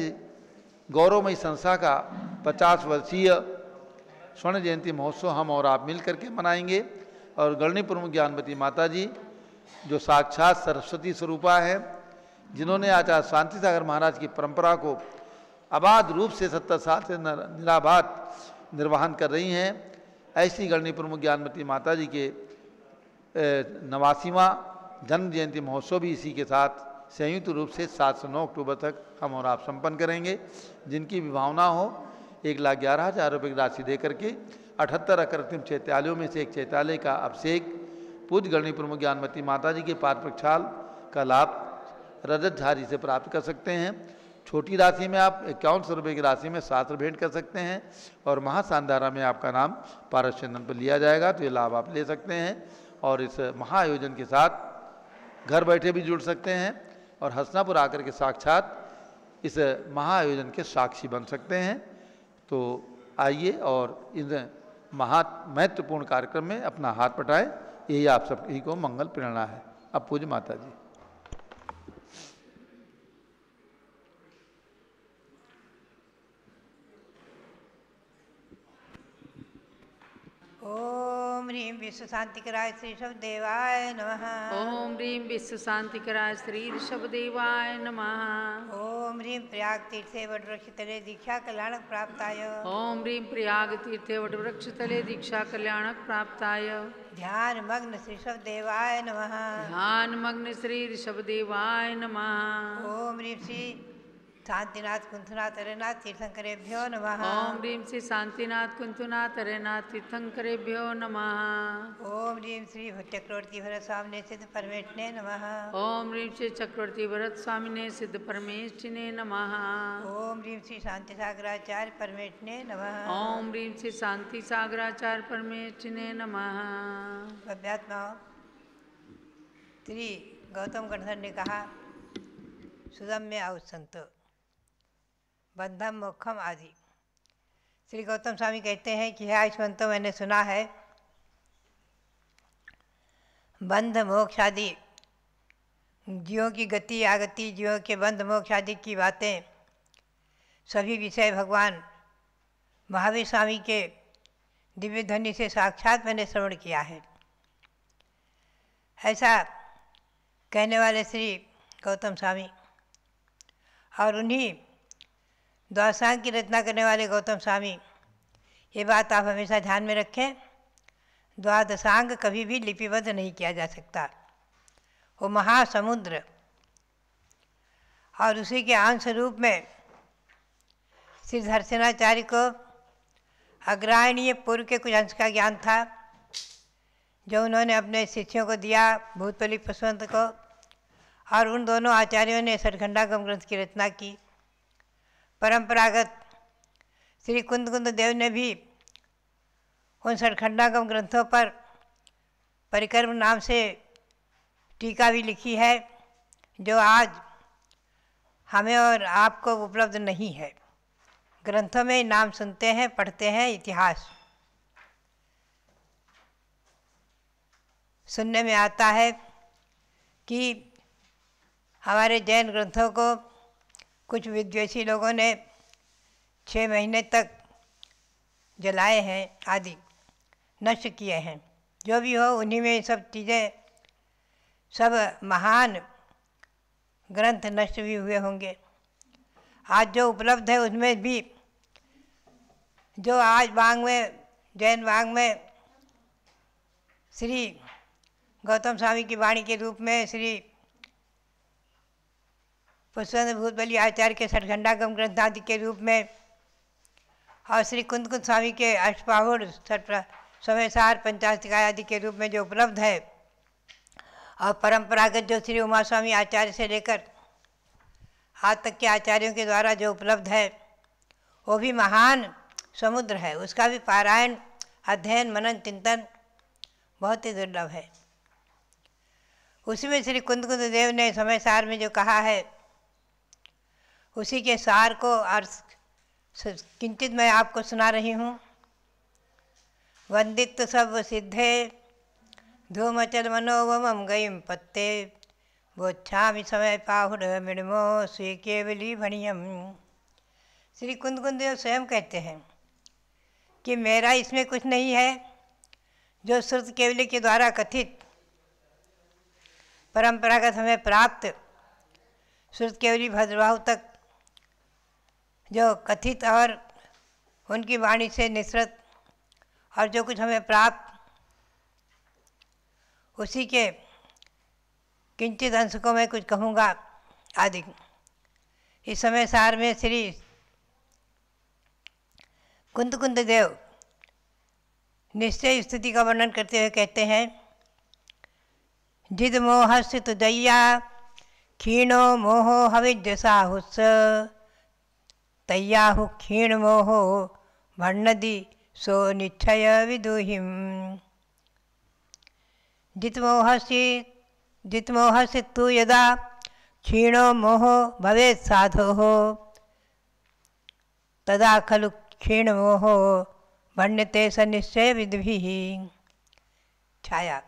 गौरवमयी संस्था का 50 वर्षीय स्वर्ण जयंती महोत्सव हम और आप मिल करके मनाएंगे। और गणनी प्रमुख ज्ञानमती माता जी जो साक्षात सरस्वती स्वरूपा है, जिन्होंने आचार्य शांति सागर महाराज की परंपरा को अबाध रूप से 70 साल से निराबाद निर्वहन कर रही हैं, ऐसी गणनी प्रमुख ज्ञानमती माता जी के 89वां जन्म जयंती महोत्सव भी इसी के साथ संयुक्त रूप से 7 से 9 अक्टूबर तक हम और आप संपन्न करेंगे। जिनकी विभावना हो 1,11,000 रुपये की राशि दे करके 78 अकृत्रिम चैत्यालयों में से एक चैत्यालय का अभिषेक पूज्य गणनी प्रमुख ज्ञानमती माता जी के पाद प्रक्षाल का लाभ रजत झारी से प्राप्त कर सकते हैं। छोटी राशि में आप 5100 रुपये की राशि में शास्त्र भेंट कर सकते हैं और महासांधारा में आपका नाम पारस चंदन पर लिया जाएगा, तो ये लाभ आप ले सकते हैं। और इस महाआयोजन के साथ घर बैठे भी जुड़ सकते हैं और हसनापुर आकर के साक्षात इस महाआयोजन के साक्षी बन सकते हैं। तो आइए और इस महत्वपूर्ण कार्यक्रम में अपना हाथ बटाएं, यही आप सभी को मंगल प्रेरणा है। अब पूज्य माता जी। ओम ह्रीं विश्व शांतिकराय श्री ऋषभदेवाय नमः। ओम ह्रीं विश्व शांतिकराय श्री ऋषभदेवाय नमः। ओम ह्रीं प्रयाग तीर्थे वटवृक्षतले दीक्षा कल्याणक प्राप्ताय। ओम ह्रीं प्रयाग तीर्थे वटवृक्षतले दीक्षा कल्याणक प्राप्ताय। ध्यान मग्न श्री ऋषभदेवाय नमः। ध्यान मग्न श्री ऋषभदेवाय नमः। ओम ह्रीं श्री शांतिनाथ कुंथनाथ अरेनाथ तीर्थंकरेभ्यो नमः। ओम ह्रीं श्री शांतिनाथ कुंथनाथ अरेनाथ तीर्थंकरेभ्यो नमः। ओम ह्रीं श्री चक्रवर्ती भरत स्वामिने सिद्ध परमेष्ठिने नमः। ओम ह्रीं श्री चक्रवर्ती भरत स्वामिने सिद्ध परमेष्ठिने नमः। ओम ह्रीं श्री शांति सागराचार्य परमेष्ठिने नमः। ओम ह्रीं श्री शांति सागराचार्य परमेष्ठिने नमः। अभ्यात्मा श्री गौतम गणधर ने कहा, सुदम्य आउसंतो बंधम मोक्षम आदि। श्री गौतम स्वामी कहते हैं कि है आयुष्मंतो, मैंने सुना है बंध मोक्ष आदि जीवों की गति आगति, जीवों के बंध मोक्ष आदि की बातें, सभी विषय भगवान महावीर स्वामी के दिव्य ध्वनि से साक्षात मैंने श्रवण किया है। ऐसा कहने वाले श्री गौतम स्वामी और उन्हीं द्वादशांग की रचना करने वाले गौतम स्वामी, ये बात आप हमेशा ध्यान में रखें, द्वादशांग कभी भी लिपिबद्ध नहीं किया जा सकता। वो महासमुद्र और उसी के अंश रूप में श्री धर्षणाचार्य को अग्रहणीय पूर्व के कुछ अंश का ज्ञान था, जो उन्होंने अपने शिष्यों को दिया, भूतपली पुष्पवंत को, और उन दोनों आचार्यों ने सठखंडागम ग्रंथ की रचना की। परंपरागत श्री कुंद देव ने भी उन सठखंडागम ग्रंथों पर परिक्रम नाम से टीका भी लिखी है, जो आज हमें और आपको उपलब्ध नहीं है। ग्रंथों में नाम सुनते हैं, पढ़ते हैं। इतिहास सुनने में आता है कि हमारे जैन ग्रंथों को कुछ विद्वेषी लोगों ने 6 महीने तक जलाए हैं, आदि नष्ट किए हैं। जो भी हो, उन्हीं में ये सब चीज़ें, सब महान ग्रंथ नष्ट भी हुए होंगे। आज जो उपलब्ध है उसमें भी, जो आज वांग में, जैन वांग में श्री गौतम स्वामी की वाणी के रूप में, श्री पुष्पेंद्र भूतबली आचार्य के षटखंडागम ग्रंथ आदि के रूप में, और श्री कुंद स्वामी के अष्टबाहुर समयसार पंचाधिकार आदि के रूप में जो उपलब्ध है, और परंपरागत जो श्री उमा स्वामी आचार्य से लेकर आज तक के आचार्यों के द्वारा जो उपलब्ध है, वो भी महान समुद्र है। उसका भी पारायण, अध्ययन, मनन, चिंतन बहुत ही दुर्लभ है। उसी में श्री कुंद देव ने समयसार में जो कहा है, उसी के सार को और किंचित मैं आपको सुना रही हूँ। वंदित सब सिद्धे धूमचल मनोवमं गयिम पत्ते बोच्छामि समय पाहुर मृणमो स्वी केवली भणियम। श्री कुंद देव स्वयं कहते हैं कि मेरा इसमें कुछ नहीं है। जो श्रुत केवली के द्वारा कथित परंपरागत हमें प्राप्त श्रुत केवली भद्रबाहु तक जो कथित और उनकी वाणी से निसृत और जो कुछ हमें प्राप्त, उसी के किंचित अंश को मैं कुछ कहूँगा आदि। इस समय सार में श्री कुंद देव निश्चय स्थिति का वर्णन करते हुए कहते हैं, जिद मोहस्य तुदय्या क्षीणो मोहो हविद्यसाहुस् तय्याहु क्षीण मोहो भण्णदि सो निच्छय विदुहिम। जितमोहस्य तु यदा क्षीणो मोहो भवेत् साधोः तदा खलु क्षीण मोहो भण्यते स निश्चय विद्भिः। छाया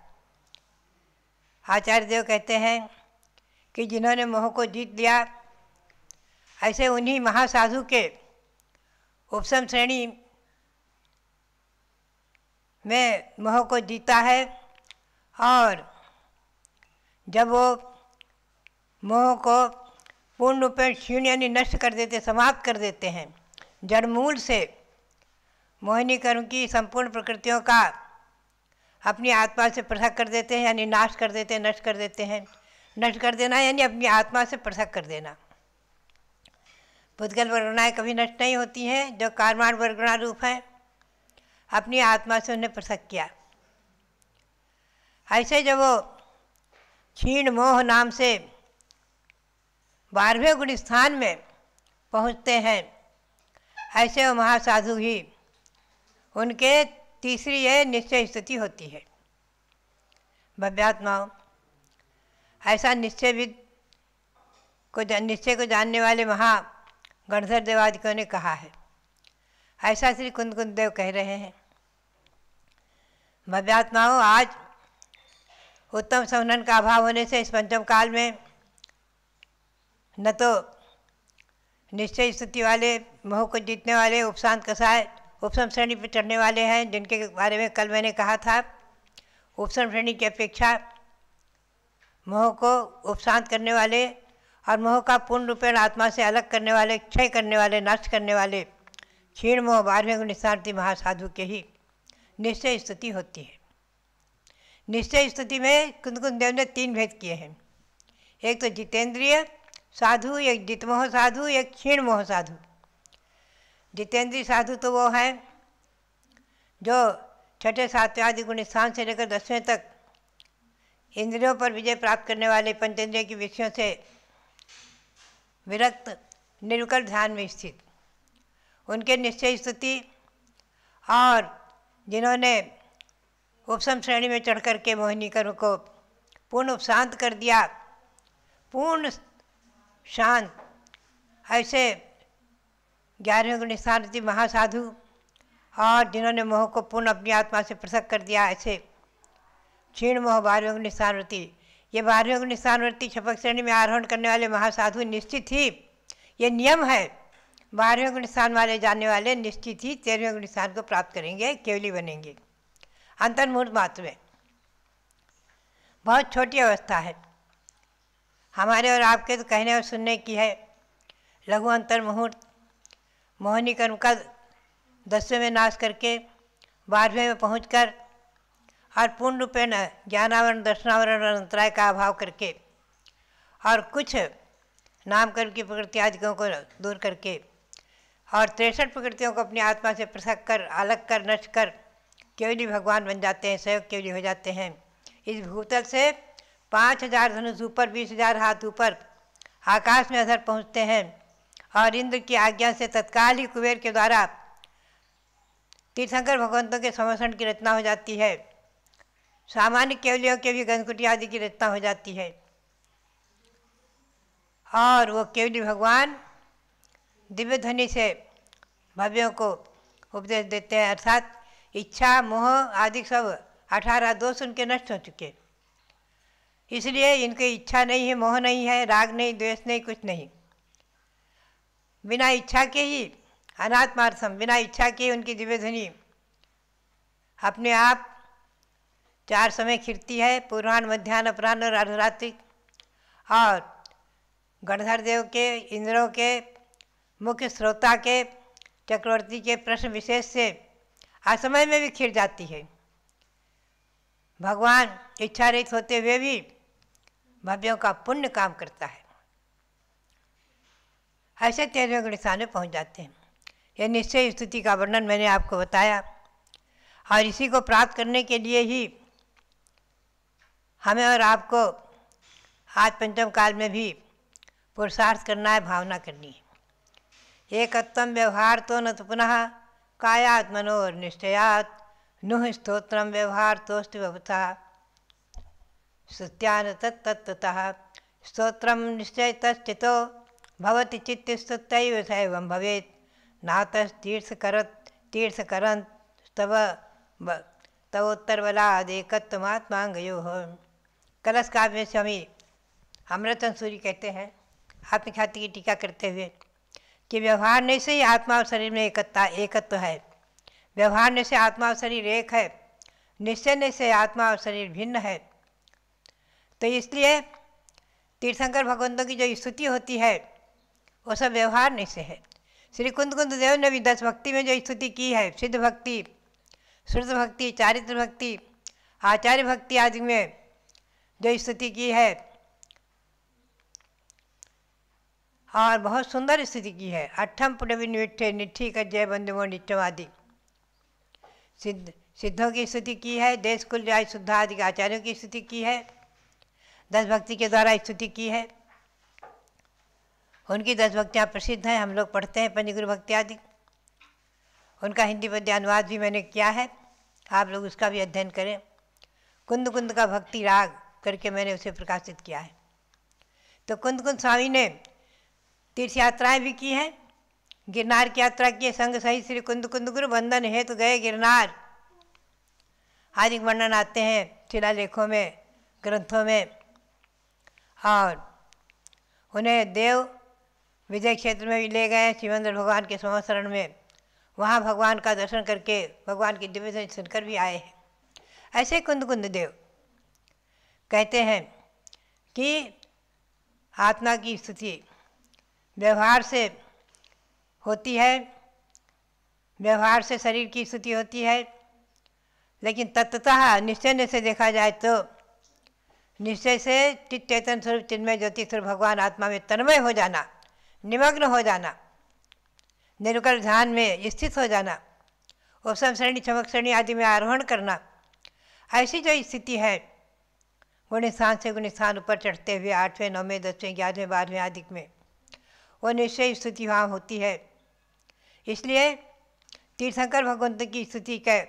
आचार्य देव कहते हैं कि जिन्होंने मोह को जीत लिया, ऐसे उन्हीं महासाधु के उपशम श्रेणी में मोह को जीता है, और जब वो मोह को पूर्ण रूप में क्षीण यानी नष्ट कर देते, समाप्त कर देते हैं, जड़मूल से मोहिनी कर्म की संपूर्ण प्रकृतियों का अपनी आत्मा से पृथक कर देते हैं, यानी नाश कर देते हैं, नष्ट कर देते हैं। नष्ट कर देना यानी अपनी आत्मा से पृथक कर देना। पुद्गल वर्गणाएँ कभी नष्ट नहीं होती हैं, जो कार्माण वर्गणा रूप है, अपनी आत्मा से उन्हें पृथक किया। ऐसे जब वो क्षीण मोह नाम से 12वें गुण स्थान में पहुँचते हैं, ऐसे वो महासाधु ही, उनके तीसरी ये निश्चय स्थिति होती है। भव्यात्माओं, ऐसा निश्चय को जानने वाले महा गणधर देवादिकों ने कहा है। ऐसा श्री कुंद देव कह रहे हैं। भव्यात्माओं, आज उत्तम संवरण का अभाव होने से इस पंचम काल में न तो निश्चय स्थिति वाले, मोह को जीतने वाले उपशांत कसाय उपशम श्रेणी पर चढ़ने वाले हैं, जिनके बारे में कल मैंने कहा था। उपशम श्रेणी की अपेक्षा मोह को उपशांत करने वाले और मोह का पूर्ण रूपेण आत्मा से अलग करने वाले, क्षय करने वाले, नष्ट करने वाले क्षीण मोह 12वें गुण स्थानार्थी महासाधु के ही निश्चय स्थिति होती है। निश्चय स्थिति में कुंद देव ने 3 भेद किए हैं। एक तो जितेंद्रिय साधु, एक जितमोह साधु, एक क्षीण मोह साधु। जितेंद्रिय साधु तो वो हैं जो 6ठे 7वें आदि गुण स्थान से लेकर 10वें तक इंद्रियों पर विजय प्राप्त करने वाले, पंचेंद्रिय की विषयों से विरक्त, निर्विकल्प ध्यान में स्थित, उनके निश्चय स्थिति, और जिन्होंने उपशम श्रेणी में चढ़ कर के मोहिनी कर्म को पूर्ण उपशांत कर दिया, पूर्ण शांत, ऐसे 11वें गुण निष्ठावृत्ति महासाधु और जिन्होंने मोह को पूर्ण अपनी आत्मा से पृथक कर दिया, ऐसे क्षीण मोह 12वें गुण निष्ठावृत्ति। ये 12वें गुण निष्ठावृत्ति छपक श्रेणी में आरोहण करने वाले महासाधु निश्चित ही, ये नियम है, 12वें गुण स्थान वाले जानने वाले निश्चित ही 13वें गुण स्थान को प्राप्त करेंगे, केवली बनेंगे। अंतर्मुहूर्त मात्र में बहुत छोटी अवस्था है, हमारे और आपके तो कहने और सुनने की है। लघु अंतर्मुहूर्त मोहिनी कर्म का 10वें में नाश करके 12वें में पहुंचकर और पूर्ण रूपेण ज्ञानावरण दर्शनावरण और अंतराय का अभाव करके और कुछ नामकर्म की प्रकृति आदिकों को दूर करके और 63 प्रकृतियों को अपनी आत्मा से पृथक कर, अलग कर, नष्ट कर केवली भगवान बन जाते हैं, स्वयं केवली हो जाते हैं। इस भूतल से 5000 धनुष ऊपर, 20,000 हाथ ऊपर आकाश में अधर पहुँचते हैं और इंद्र की आज्ञा से तत्काल ही कुबेर के द्वारा तीर्थंकर भगवंतों के समर्षण की रचना हो जाती है। सामान्य केवलियों के भी गंधकुटी आदि की रचना हो जाती है और वो केवली भगवान दिव्य ध्वनि से भव्यों को उपदेश देते हैं, अर्थात इच्छा मोह आदि सब 18 दोष उनके नष्ट हो चुके, इसलिए इनकी इच्छा नहीं है, मोह नहीं है, राग नहीं, द्वेष नहीं, कुछ नहीं। बिना इच्छा के ही अनात्मार्थम, बिना इच्छा के उनकी दिव्य ध्वनि अपने आप 4 समय खिरती है, पूर्वाह्न, मध्याह्न, अपराह्न और अर्धरात्रि। और गणधर देव के, इंद्रों के, मुख्य श्रोता के, चक्रवर्ती के प्रश्न विशेष से असमय में भी खिर जाती है। भगवान इच्छा रहित होते हुए भी भव्यों का पुण्य काम करता है, ऐसे 13वें गुण स्थान में पहुँच जाते हैं। यह निश्चय स्तुति का वर्णन मैंने आपको बताया और इसी को प्राप्त करने के लिए ही हमें और आपको आज पंचम काल में भी पुरुषार्थ करना है, भावना करनी है। एकत्वम व्यवहार तो न तो पुनः कायात् मनोर निश्चयात् नुह स्तोत्रम व्यवहार तोस्त व्यवथा स्तुत्यान तत्ततः स्तोत्रम निश्चयतश्चितो भवति चित्तस्तुत्यैव सैवं भवेत् नातस्तीर्थकरन् तवोत्तरबलादेकत्वमात्मांगयोः। कलश काव्य में स्वामी अमृतन सूरी कहते हैं आत्मख्याति की टीका करते हुए कि व्यवहारने से ही आत्मा और शरीर में एकत्व है, व्यवहारने से आत्मा और शरीर एक है, निश्चयने से आत्मा और शरीर भिन्न है। तो इसलिए तीर्थंकर भगवंतों की जो स्तुति होती है वो सब व्यवहारने से है। श्री कुंद देव ने भी 10 भक्ति में जो स्तुति की है, सिद्ध भक्ति, श्रुत भक्ति, चारित्र भक्ति, आचार्य भक्ति आदि में जो स्तुति की है और बहुत सुंदर स्तुति की है। अट्ठम पुण्यविनिष्ठे निठी का जय बंधुमो नित्यम आदि सिद्धों की स्तुति की है, देश कुल राय शुद्ध आदि के आचार्यों की स्तुति की है, 10 भक्ति के द्वारा स्तुति की है। उनकी 10 भक्तियाँ प्रसिद्ध हैं, हम लोग पढ़ते हैं पंचगुरु भक्ति आदि। उनका हिंदी पद्य अनुवाद भी मैंने किया है, आप लोग उसका भी अध्ययन करें। कुंद का भक्ति राग करके मैंने उसे प्रकाशित किया है। तो कुंद स्वामी ने तीर्थ यात्राएँ भी की हैं, गिरनार की यात्रा की, संग सहित श्री कुंद गुरु वंदन हेतु गए गिरनार आदि वर्णन आते हैं शिलालेखों में, ग्रंथों में। और उन्हें देव विजय क्षेत्र में भी ले गए शिवेंद्र भगवान के संवत्सरण में, वहाँ भगवान का दर्शन करके भगवान की दिव्य ध्वनि सुनकर भी आए हैं। ऐसे कुंद देव कहते हैं कि आत्मा की स्तुति व्यवहार से होती है, व्यवहार से शरीर की स्तुति होती है, लेकिन तत्वतः निश्चय से देखा जाए तो निश्चय से चित्त चैतन्य स्वरूप चिन्मय ज्योति स्वरूप भगवान आत्मा में तन्मय हो जाना, निमग्न हो जाना, निरुकल ध्यान में स्थित हो जाना, उपसम श्रेणी चमक श्रेणी आदि में आरोहण करना, ऐसी जो स्थिति है गुण स्थान से गुण स्थान ऊपर चढ़ते हुए 8वें 9वें 10वें 11वें 12वें आदि में वो निश्चय स्तुति वहाँ होती है। इसलिए तीर्थंकर भगवंत की स्तुति का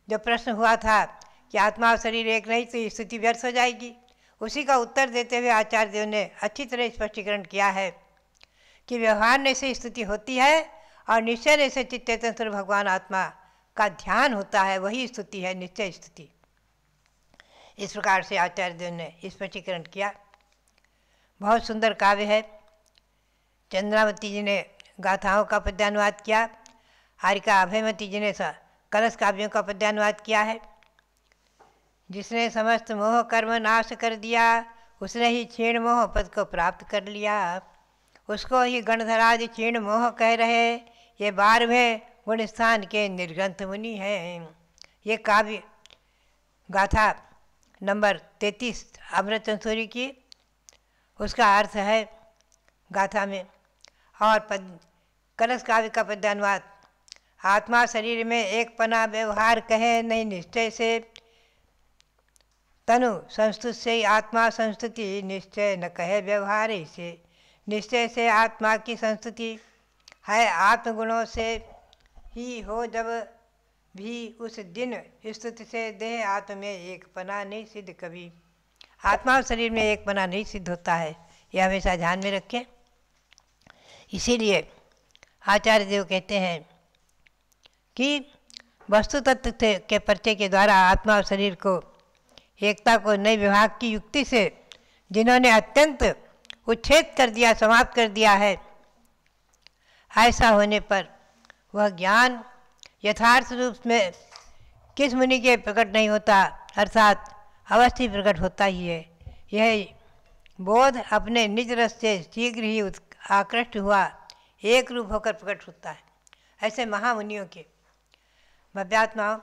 जो प्रश्न हुआ था कि आत्मा और शरीर एक नहीं तो ये स्तुति व्यर्थ हो जाएगी, उसी का उत्तर देते हुए आचार्य देव ने अच्छी तरह स्पष्टीकरण किया है कि व्यवहार ने से स्तुति होती है और निश्चय निश्चय चित्त चेतन स्वरूप भगवान आत्मा का ध्यान होता है, वही स्तुति है, निश्चय स्तुति। इस प्रकार से आचार्य देव ने स्पष्टीकरण किया। बहुत सुंदर काव्य है। चंद्रावती जी ने गाथाओं का पद्यानुवाद किया, हारिका अभयमती जी ने कलश काव्यों का पद्यानुवाद किया है। जिसने समस्त मोह कर्म नाश कर दिया, उसने ही क्षीण मोह पद को प्राप्त कर लिया। उसको ही गणधरादि क्षीण मोह कह रहे, ये 12वें गुण स्थान के निर्ग्रंथ मुनि हैं। ये काव्य गाथा नंबर 33 अमृत चंसूरी की, उसका अर्थ है गाथा में। और कलश काव्य का पद्यानुवाद, आत्मा शरीर में एक पना व्यवहार कहे नहीं निश्चय से, तनु संस्तुत से आत्मा संस्तुति निश्चय न कहे व्यवहार से। निश्चय से आत्मा की संस्तुति है, आत्मगुणों से ही हो जब भी उस दिन स्तुति से देह आत्म में एक पना नहीं सिद्ध कभी। आत्मा और शरीर में एक पना नहीं सिद्ध होता है, यह हमेशा ध्यान में रखें। इसीलिए आचार्य देव कहते हैं कि वस्तु तत्व के परिचय के द्वारा आत्मा और शरीर को एकता को नई विभाग की युक्ति से जिन्होंने अत्यंत उच्छेद कर दिया, समाप्त कर दिया है, ऐसा होने पर वह ज्ञान यथार्थ रूप में किस मुनि के प्रकट नहीं होता, अर्थात अवस्थी प्रकट होता ही है। यह बोध अपने निज रस से शीघ्र ही आकृष्ट हुआ एक रूप होकर प्रकट होता है। ऐसे महामुनियों के भव्यात्माओं,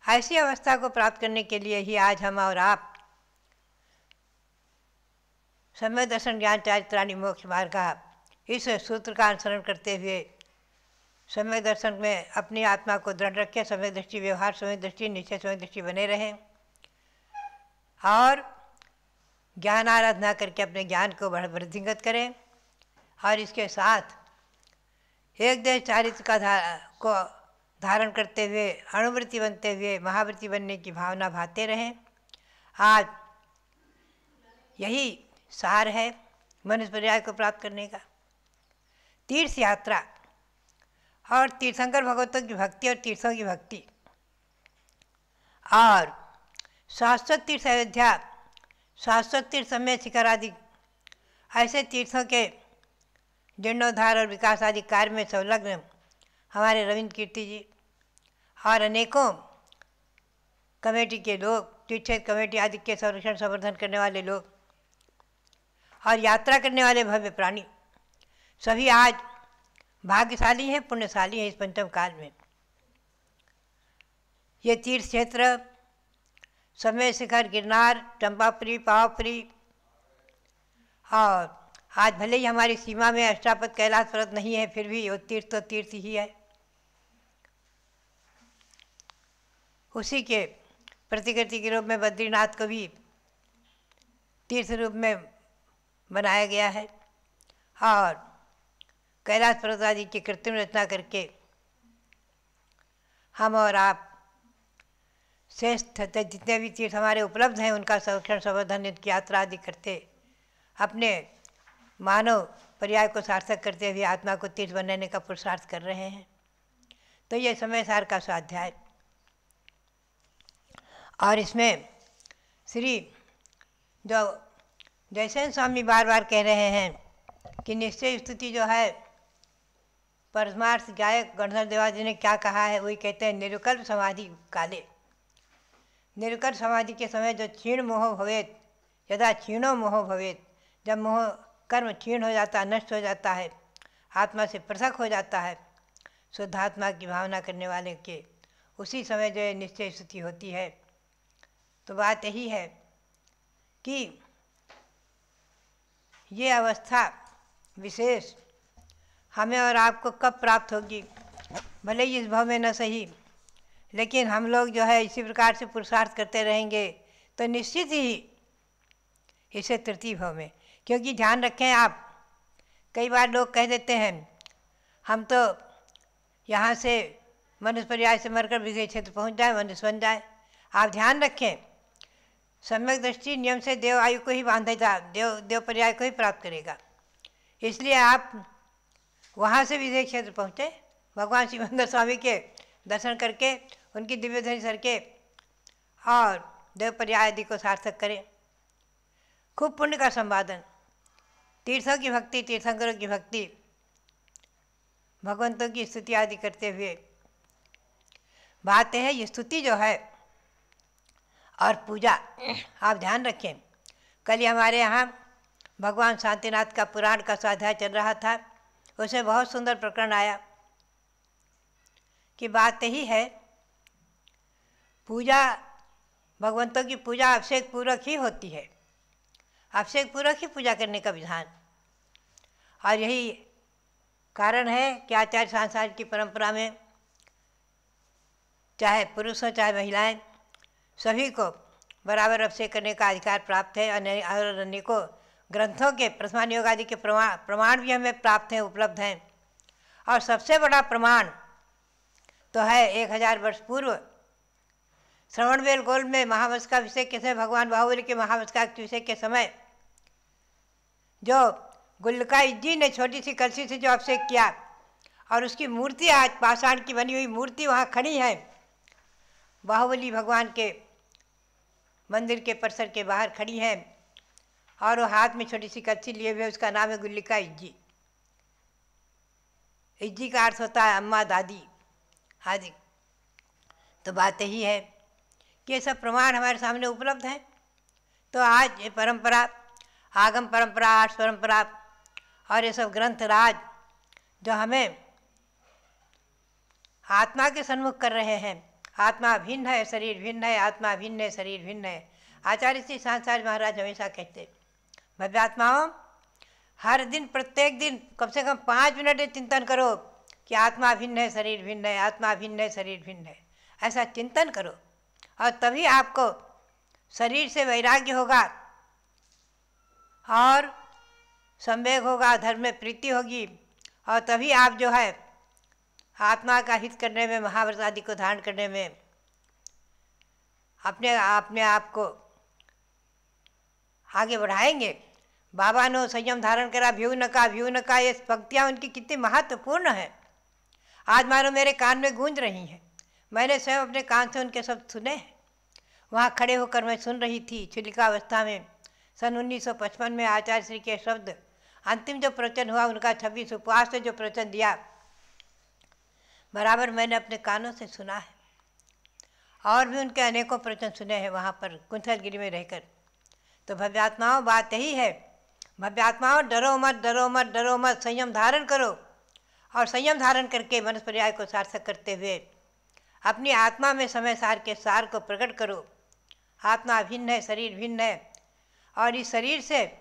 ऐसी अवस्था को प्राप्त करने के लिए ही आज हम और आप सम्यक दर्शन ज्ञान चारित्राणि मोक्ष मार्ग का इस सूत्र का अनुसरण करते हुए सम्यक दर्शन में अपनी आत्मा को दृढ़ रखें। सम्यक दृष्टि व्यवहार, सम्यक दृष्टि निश्चय, सम्यक दृष्टि बने रहें और ज्ञान आराधना करके अपने ज्ञान को वृद्धिंगत करें। और इसके साथ एक देश चारित्र को धारण करते हुए अणुवृत्ति बनते हुए महावृत्ति बनने की भावना भाते रहें। आज यही सार है मनुष्य पर्याय को प्राप्त करने का। तीर्थ यात्रा और तीर्थंकर भगवतों की भक्ति और तीर्थों की भक्ति और शाश्वत तीर्थ अयोध्या, शाश्वत तीर्थ समय शिखर आदि ऐसे तीर्थों के जीर्णोद्धार और विकास आदि कार्य में संलग्न हमारे रविंद्र कीर्ति जी और अनेकों कमेटी के लोग, तीर्थ कमेटी आदि के संरक्षण संवर्धन करने वाले लोग और यात्रा करने वाले भव्य प्राणी सभी आज भाग्यशाली हैं, पुण्यशाली हैं। इस पंचम काल में ये तीर्थ क्षेत्र समय शिखर, गिरनार, चंपापुरी, पावापुरी और आज भले ही हमारी सीमा में अष्टापद कैलाश पर्वत नहीं है, फिर भी वो तीर्थ तो तीर्थ ही है। उसी के प्रतिकृति के रूप में बद्रीनाथ को भी तीर्थ रूप में बनाया गया है और कैलाश पर्वत आदि की कृत्रिम रचना करके हम और आप शेष जितने भी तीर्थ हमारे उपलब्ध हैं उनका संरक्षण संवर्धन, इनकी यात्रा आदि करते अपने मानव पर्याय को सार्थक करते हुए आत्मा को तीर्थ बनाने का पुरुषार्थ कर रहे हैं। तो ये समय सार का स्वाध्याय और इसमें श्री जो जयसेन स्वामी बार बार कह रहे हैं कि निश्चय स्तुति जो है परमार्थ गायक गणधर देवाजी ने क्या कहा है, वही कहते हैं निरुकल्प समाधि काले। निरुकल्प समाधि के समय जो क्षीण मोह भवेत यदा क्षीणो मोह भवेत, जब मोह कर्म क्षीण हो जाता है, नष्ट हो जाता है, आत्मा से पृथक हो जाता है, शुद्धात्मा की भावना करने वाले के उसी समय जो निश्चय स्तुति होती है। तो बात यही है कि ये अवस्था विशेष हमें और आपको कब प्राप्त होगी, भले ही इस भाव में न सही, लेकिन हम लोग जो है इसी प्रकार से पुरुषार्थ करते रहेंगे तो निश्चित ही इसे तृतीय भाव में। क्योंकि ध्यान रखें आप, कई बार लोग कह देते हैं हम तो यहाँ से मनुष्य पर्याय से मरकर विजय क्षेत्र पहुँच जाए, मनुष्य बन जाए। आप ध्यान रखें सम्यक दृष्टि नियम से देव आयु को ही बांधेगा, देव पर्याय को ही प्राप्त करेगा। इसलिए आप वहाँ से विजय क्षेत्र पहुँचे भगवान शिवानंद स्वामी के दर्शन करके उनकी दिव्य ध्वनि सर के और देवपर्याय आदि को सार्थक करें। खूब पुण्य का संपादन, तीर्थों की भक्ति, तीर्थंकरों की भक्ति, भगवंतों की स्तुति आदि करते हुए बातें हैं। ये स्तुति जो है और पूजा, आप ध्यान रखें। कल ही हमारे यहाँ भगवान शांतिनाथ का पुराण का स्वाध्याय चल रहा था, उसमें बहुत सुंदर प्रकरण आया कि बात यही है, पूजा, भगवंतों की पूजा अभिषेक पूर्वक ही होती है, अभिषेक पूर्वक ही पूजा करने का विधान। और यही कारण है कि आचार्य संसार की परंपरा में चाहे पुरुष हो चाहे महिलाएं, सभी को बराबर अभिषेक करने का अधिकार प्राप्त है। और अनेकों ग्रंथों के प्रथमान योग आदि के प्रमाण भी हमें प्राप्त हैं, उपलब्ध हैं। और सबसे बड़ा प्रमाण तो है 1000 वर्ष पूर्व श्रवणबेल गोल में महावंश का अभिषेक के समय, भगवान बाहुबली के महावंश का अभिषेक के समय जो गुल्लकाई जी ने छोटी सी कलसी से जो अभिषेक किया, और उसकी मूर्ति आज पाषाण की बनी हुई मूर्ति वहाँ खड़ी है बाहुबली भगवान के मंदिर के परिसर के बाहर खड़ी है, और वो हाथ में छोटी सी कलसी लिए हुए, उसका नाम है गुल्लिका इज्जी। इज्जी का अर्थ होता है अम्मा, दादी आदि। तो बात यही है कि ये सब प्रमाण हमारे सामने उपलब्ध हैं। तो आज ये परंपरा, आगम परंपरा, आर्ष परंपरा और ये सब ग्रंथ राज जो हमें आत्मा के सन्मुख कर रहे हैं, आत्मा भिन्न है, शरीर भिन्न है, आत्मा भिन्न है, शरीर भिन्न है। आचार्य श्री शांताचार्य महाराज हमेशा कहते, भव्यात्माओं, हर दिन प्रत्येक दिन कम से कम 5 मिनट चिंतन करो कि आत्मा भिन्न है, शरीर भिन्न है, आत्मा भिन्न है, शरीर भिन्न है। ऐसा चिंतन करो और तभी आपको शरीर से वैराग्य होगा और संवेग होगा, धर्म में प्रीति होगी, और तभी आप जो है आत्मा का हित करने में, महाव्रत आदि को धारण करने में अपने आप को आगे बढ़ाएंगे। बाबा ने संयम धारण करा, भ्यू न का, ये पंक्तियाँ उनकी कितनी महत्वपूर्ण है। आज मानो मेरे कान में गूंज रही हैं, मैंने स्वयं अपने कान से उनके शब्द सुने हैं। वहाँ खड़े होकर मैं सुन रही थी छिलिकावस्था में, सन 1955 में आचार्य श्री के शब्द, अंतिम जो प्रवचन हुआ उनका 26 उपवास से जो प्रवचन दिया, बराबर मैंने अपने कानों से सुना है। और भी उनके अनेकों प्रवचन सुने हैं वहाँ पर कुंथलगिरी में रहकर। तो भव्यात्माओं, बात यही है, भव्यात्माओं, डरो मत, डरो मत, डरो मत, संयम धारण करो। और संयम धारण करके मनुष्य पर्याय को सार्थक करते हुए अपनी आत्मा में समय सार के सार को प्रकट करो। आत्मा भिन्न है, शरीर भिन्न है, और इस शरीर से,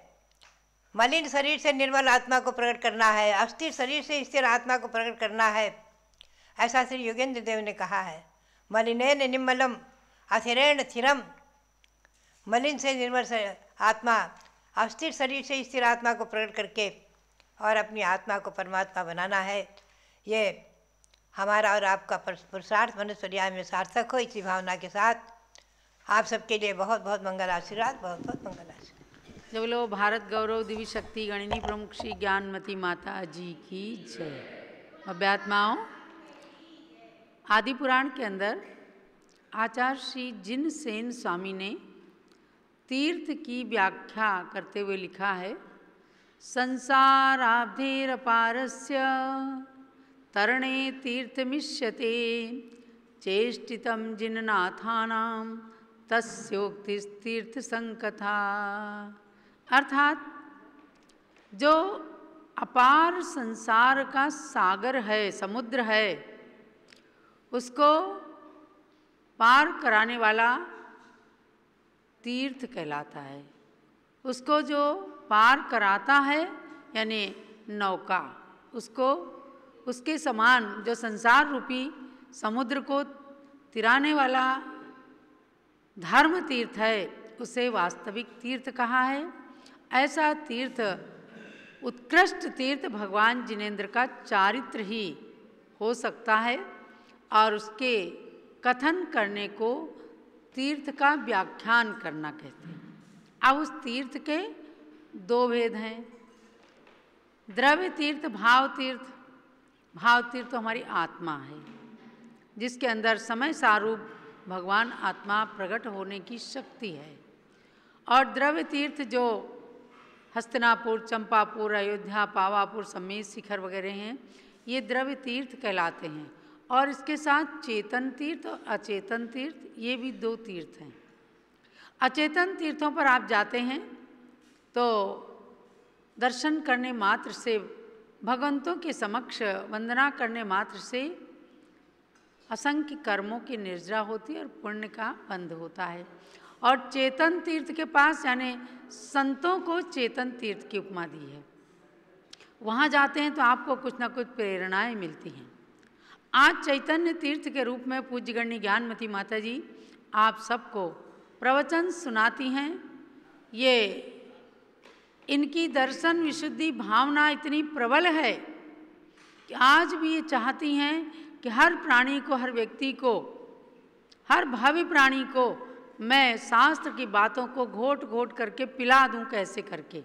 मलिन शरीर से निर्मल आत्मा को प्रकट करना है, अस्थिर शरीर से स्थिर आत्मा को प्रकट करना है। ऐसा श्री योगेंद्र देव ने कहा है, मलिनेन निम्मलम अस्थिरेण स्थिरम। मलिन से निर्मल से आत्मा, अस्थिर शरीर से स्थिर आत्मा को प्रकट करके और अपनी आत्मा को परमात्मा बनाना है। ये हमारा और आपका पुरुषार्थ मनुष्य पर्याय में सार्थक हो। इसी भावना के साथ आप सबके लिए बहुत बहुत मंगल आशीर्वाद, बहुत बहुत मंगल आशीर्वाद। जब लो भारत गौरव दिव्य शक्ति गणिनी प्रमुख श्री ज्ञानमती माता जी की जय। अभ्यात्माओं, आदि पुराण के अंदर आचार्य श्री जिनसेन स्वामी ने तीर्थ की व्याख्या करते हुए लिखा है, संसाराब्धेरपारस्य तरणे तीर्थमिष्यते चेष्टितं जिननाथानां तस्योक्तिस्तीर्थ संकथा। अर्थात जो अपार संसार का सागर है, समुद्र है, उसको पार कराने वाला तीर्थ कहलाता है। उसको जो पार कराता है यानी नौका, उसको उसके समान जो संसार रूपी समुद्र को तिराने वाला धर्म तीर्थ है, उसे वास्तविक तीर्थ कहा है। ऐसा तीर्थ, उत्कृष्ट तीर्थ भगवान जिनेंद्र का चारित्र ही हो सकता है, और उसके कथन करने को तीर्थ का व्याख्यान करना कहते हैं। अब उस तीर्थ के 2 भेद हैं, द्रव्य तीर्थ, भाव तीर्थ। भाव तीर्थ तो हमारी आत्मा है, जिसके अंदर समय सारूप भगवान आत्मा प्रकट होने की शक्ति है। और द्रव्य तीर्थ जो हस्तिनापुर, चंपापुर, अयोध्या, पावापुर, समेत, शिखर वगैरह हैं, ये द्रव्य तीर्थ कहलाते हैं। और इसके साथ चेतन तीर्थ और अचेतन तीर्थ, ये भी 2 तीर्थ हैं। अचेतन तीर्थों पर आप जाते हैं तो दर्शन करने मात्र से, भगवंतों के समक्ष वंदना करने मात्र से असंख्य कर्मों की निर्जरा होती है और पुण्य का बंध होता है। और चेतन तीर्थ के पास यानी संतों को चेतन तीर्थ की उपमा दी है। वहाँ जाते हैं तो आपको कुछ ना कुछ प्रेरणाएं मिलती हैं। आज चैतन्य तीर्थ के रूप में पूज्यगण्य ज्ञानमती माता जी आप सबको प्रवचन सुनाती हैं। ये इनकी दर्शन विशुद्धि भावना इतनी प्रबल है कि आज भी ये चाहती हैं कि हर प्राणी को, हर व्यक्ति को, हर भावी प्राणी को मैं शास्त्र की बातों को घोट घोट करके पिला दूं कैसे करके।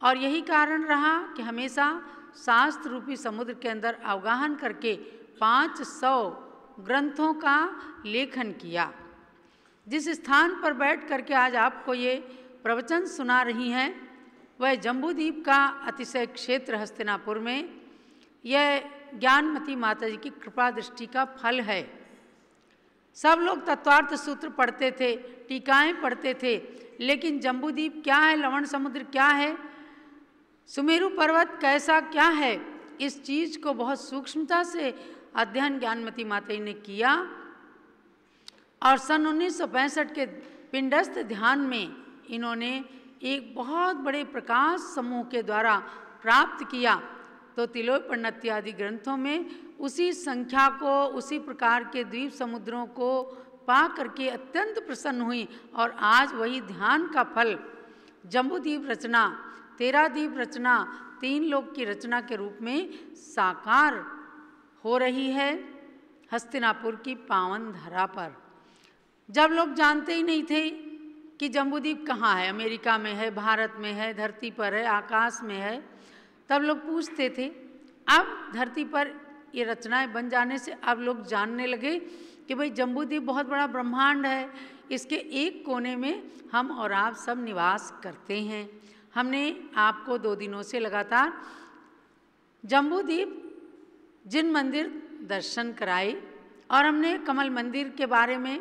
और यही कारण रहा कि हमेशा शास्त्र रूपी समुद्र के अंदर अवगाहन करके 500 ग्रंथों का लेखन किया। जिस स्थान पर बैठ करके आज आपको ये प्रवचन सुना रही हैं, वह जम्बूद्वीप का अतिशय क्षेत्र हस्तिनापुर में यह ज्ञानमती माता जी की कृपा दृष्टि का फल है। सब लोग तत्वार्थ सूत्र पढ़ते थे, टीकाएं पढ़ते थे, लेकिन जम्बूद्वीप क्या है, लवण समुद्र क्या है, सुमेरु पर्वत कैसा क्या है, इस चीज को बहुत सूक्ष्मता से अध्ययन ज्ञानमती माता जी ने किया। और सन 1965 के पिंडस्थ ध्यान में इन्होंने एक बहुत बड़े प्रकाश समूह के द्वारा प्राप्त किया। तो तिलोपन्नति आदि ग्रंथों में उसी संख्या को, उसी प्रकार के द्वीप समुद्रों को पा करके अत्यंत प्रसन्न हुई। और आज वही ध्यान का फल जम्बूद्वीप रचना, 13 द्वीप रचना, 3 लोक की रचना के रूप में साकार हो रही है हस्तिनापुर की पावन धरा पर। जब लोग जानते ही नहीं थे कि जम्बूद्वीप कहाँ है, अमेरिका में है, भारत में है, धरती पर है, आकाश में है, तब लोग पूछते थे। अब धरती पर ये रचनाएं बन जाने से अब लोग जानने लगे कि भाई जम्बूद्वीप बहुत बड़ा ब्रह्मांड है, इसके एक कोने में हम और आप सब निवास करते हैं। हमने आपको 2 दिनों से लगातार जम्बूद्वीप जिन मंदिर दर्शन कराए और हमने कमल मंदिर के बारे में,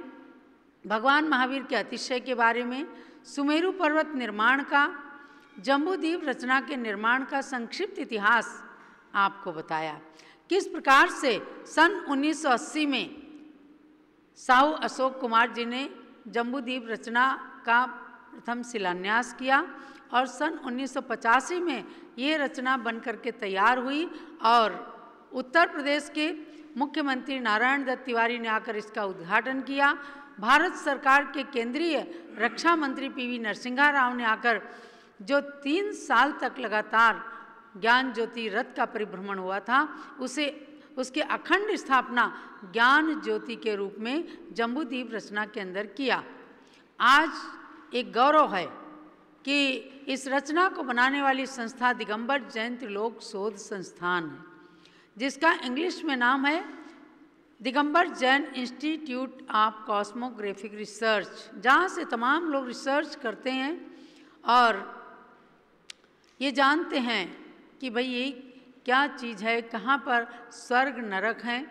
भगवान महावीर के अतिशय के बारे में, सुमेरु पर्वत निर्माण का, जम्बूद्वीप रचना के निर्माण का संक्षिप्त इतिहास आपको बताया। किस प्रकार से सन 1980 में साहू अशोक कुमार जी ने जम्बूद्वीप रचना का प्रथम शिलान्यास किया और सन 1985 में ये रचना बनकर के तैयार हुई और उत्तर प्रदेश के मुख्यमंत्री नारायण दत्त तिवारी ने आकर इसका उद्घाटन किया। भारत सरकार के केंद्रीय रक्षा मंत्री पीवी नरसिंहा राव ने आकर जो 3 साल तक लगातार ज्ञान ज्योति रथ का परिभ्रमण हुआ था, उसके अखंड स्थापना ज्ञान ज्योति के रूप में जम्बूद्वीप रचना के अंदर किया। आज एक गौरव है कि इस रचना को बनाने वाली संस्था दिगंबर जैन त्रिलोक शोध संस्थान है, जिसका इंग्लिश में नाम है Digambar Jain institute of cosmographic research, जहाँ से तमाम लोग रिसर्च करते हैं और ये जानते हैं कि भाई ये क्या चीज़ है, कहाँ पर स्वर्ग नरक हैं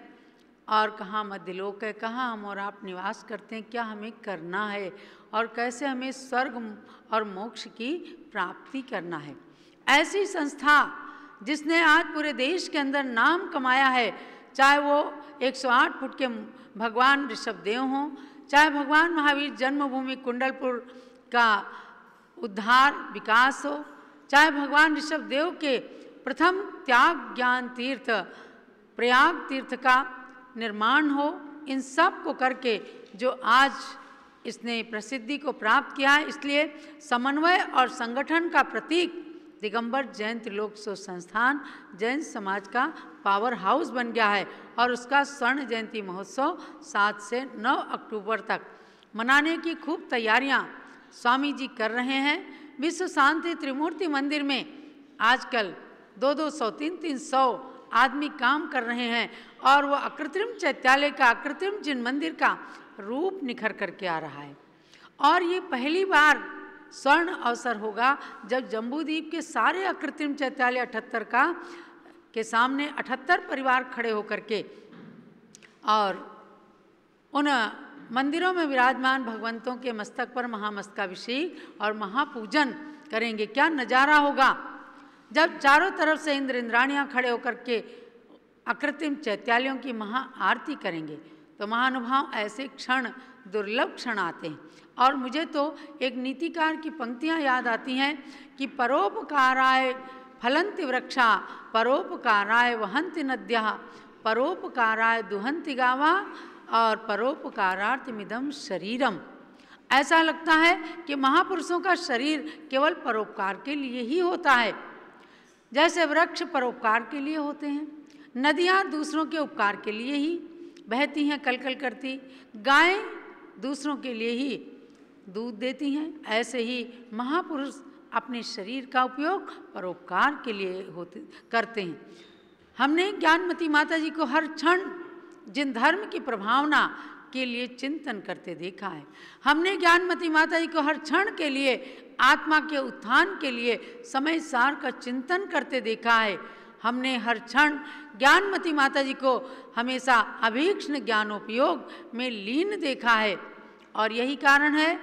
और कहाँ मध्यलोक है, कहाँ हम और आप निवास करते हैं, क्या हमें करना है और कैसे हमें स्वर्ग और मोक्ष की प्राप्ति करना है। ऐसी संस्था जिसने आज पूरे देश के अंदर नाम कमाया है, चाहे वो 108 फुट के भगवान ऋषभदेव हों, चाहे भगवान महावीर जन्मभूमि कुंडलपुर का उद्धार विकास हो, चाहे भगवान ऋषभदेव के प्रथम त्याग ज्ञान तीर्थ प्रयाग तीर्थ का निर्माण हो, इन सब को करके जो आज इसने प्रसिद्धि को प्राप्त किया है। इसलिए समन्वय और संगठन का प्रतीक दिगंबर जैन त्रिलोक शोध संस्थान जैन समाज का पावर हाउस बन गया है और उसका स्वर्ण जयंती महोत्सव 7 से 9 अक्टूबर तक मनाने की खूब तैयारियां स्वामी जी कर रहे हैं। विश्व शांति त्रिमूर्ति मंदिर में आजकल 200-300 आदमी काम कर रहे हैं और वो अकृत्रिम चैत्यालय का, अकृत्रिम जिन मंदिर का रूप निखर करके आ रहा है। और ये पहली बार स्वर्ण अवसर होगा जब जम्बूद्वीप के सारे अकृत्रिम चैत्यालय 78 का के सामने 78 परिवार खड़े होकर के और उन मंदिरों में विराजमान भगवंतों के मस्तक पर महामस्तकाभिषेक और महापूजन करेंगे। क्या नज़ारा होगा जब चारों तरफ से इंद्र इंद्राणियाँ खड़े होकर के अकृत्रिम चैत्यालयों की महाआरती करेंगे। तो महानुभाव ऐसे क्षण, दुर्लभ क्षण आते हैं। और मुझे तो एक नीतिकार की पंक्तियाँ याद आती हैं कि परोपकाराय फलंति वृक्षा, परोपकाराय वहंति नद्यः, परोपकाराय दुहंति गावा और परोपकारार्थमिदं शरीरम। ऐसा लगता है कि महापुरुषों का शरीर केवल परोपकार के लिए ही होता है। जैसे वृक्ष परोपकार के लिए होते हैं, नदियाँ दूसरों के उपकार के लिए ही बहती हैं, कलकल करती, गायें दूसरों के लिए ही दूध देती हैं, ऐसे ही महापुरुष अपने शरीर का उपयोग परोपकार के लिए करते हैं। हमने ज्ञानमती माता जी को हर क्षण जिन धर्म की प्रभावना के लिए चिंतन करते देखा है। हमने ज्ञानमती माता जी को हर क्षण के लिए आत्मा के उत्थान के लिए समय सार का चिंतन करते देखा है। हमने हर क्षण ज्ञानमती माता जी को हमेशा अभीक्ष्ण ज्ञानोपयोग में लीन देखा है। और यही कारण है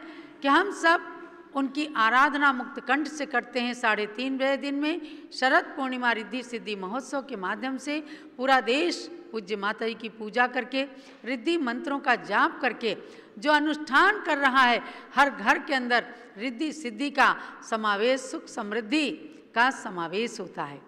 कि हम सब उनकी आराधना मुक्त कंठ से करते हैं। 3:30 दिन में शरद पूर्णिमा रिद्धि सिद्धि महोत्सव के माध्यम से पूरा देश पूज्य माता जी की पूजा करके, रिद्धि मंत्रों का जाप करके जो अनुष्ठान कर रहा है, हर घर के अंदर रिद्धि सिद्धि का समावेश, सुख समृद्धि का समावेश होता है।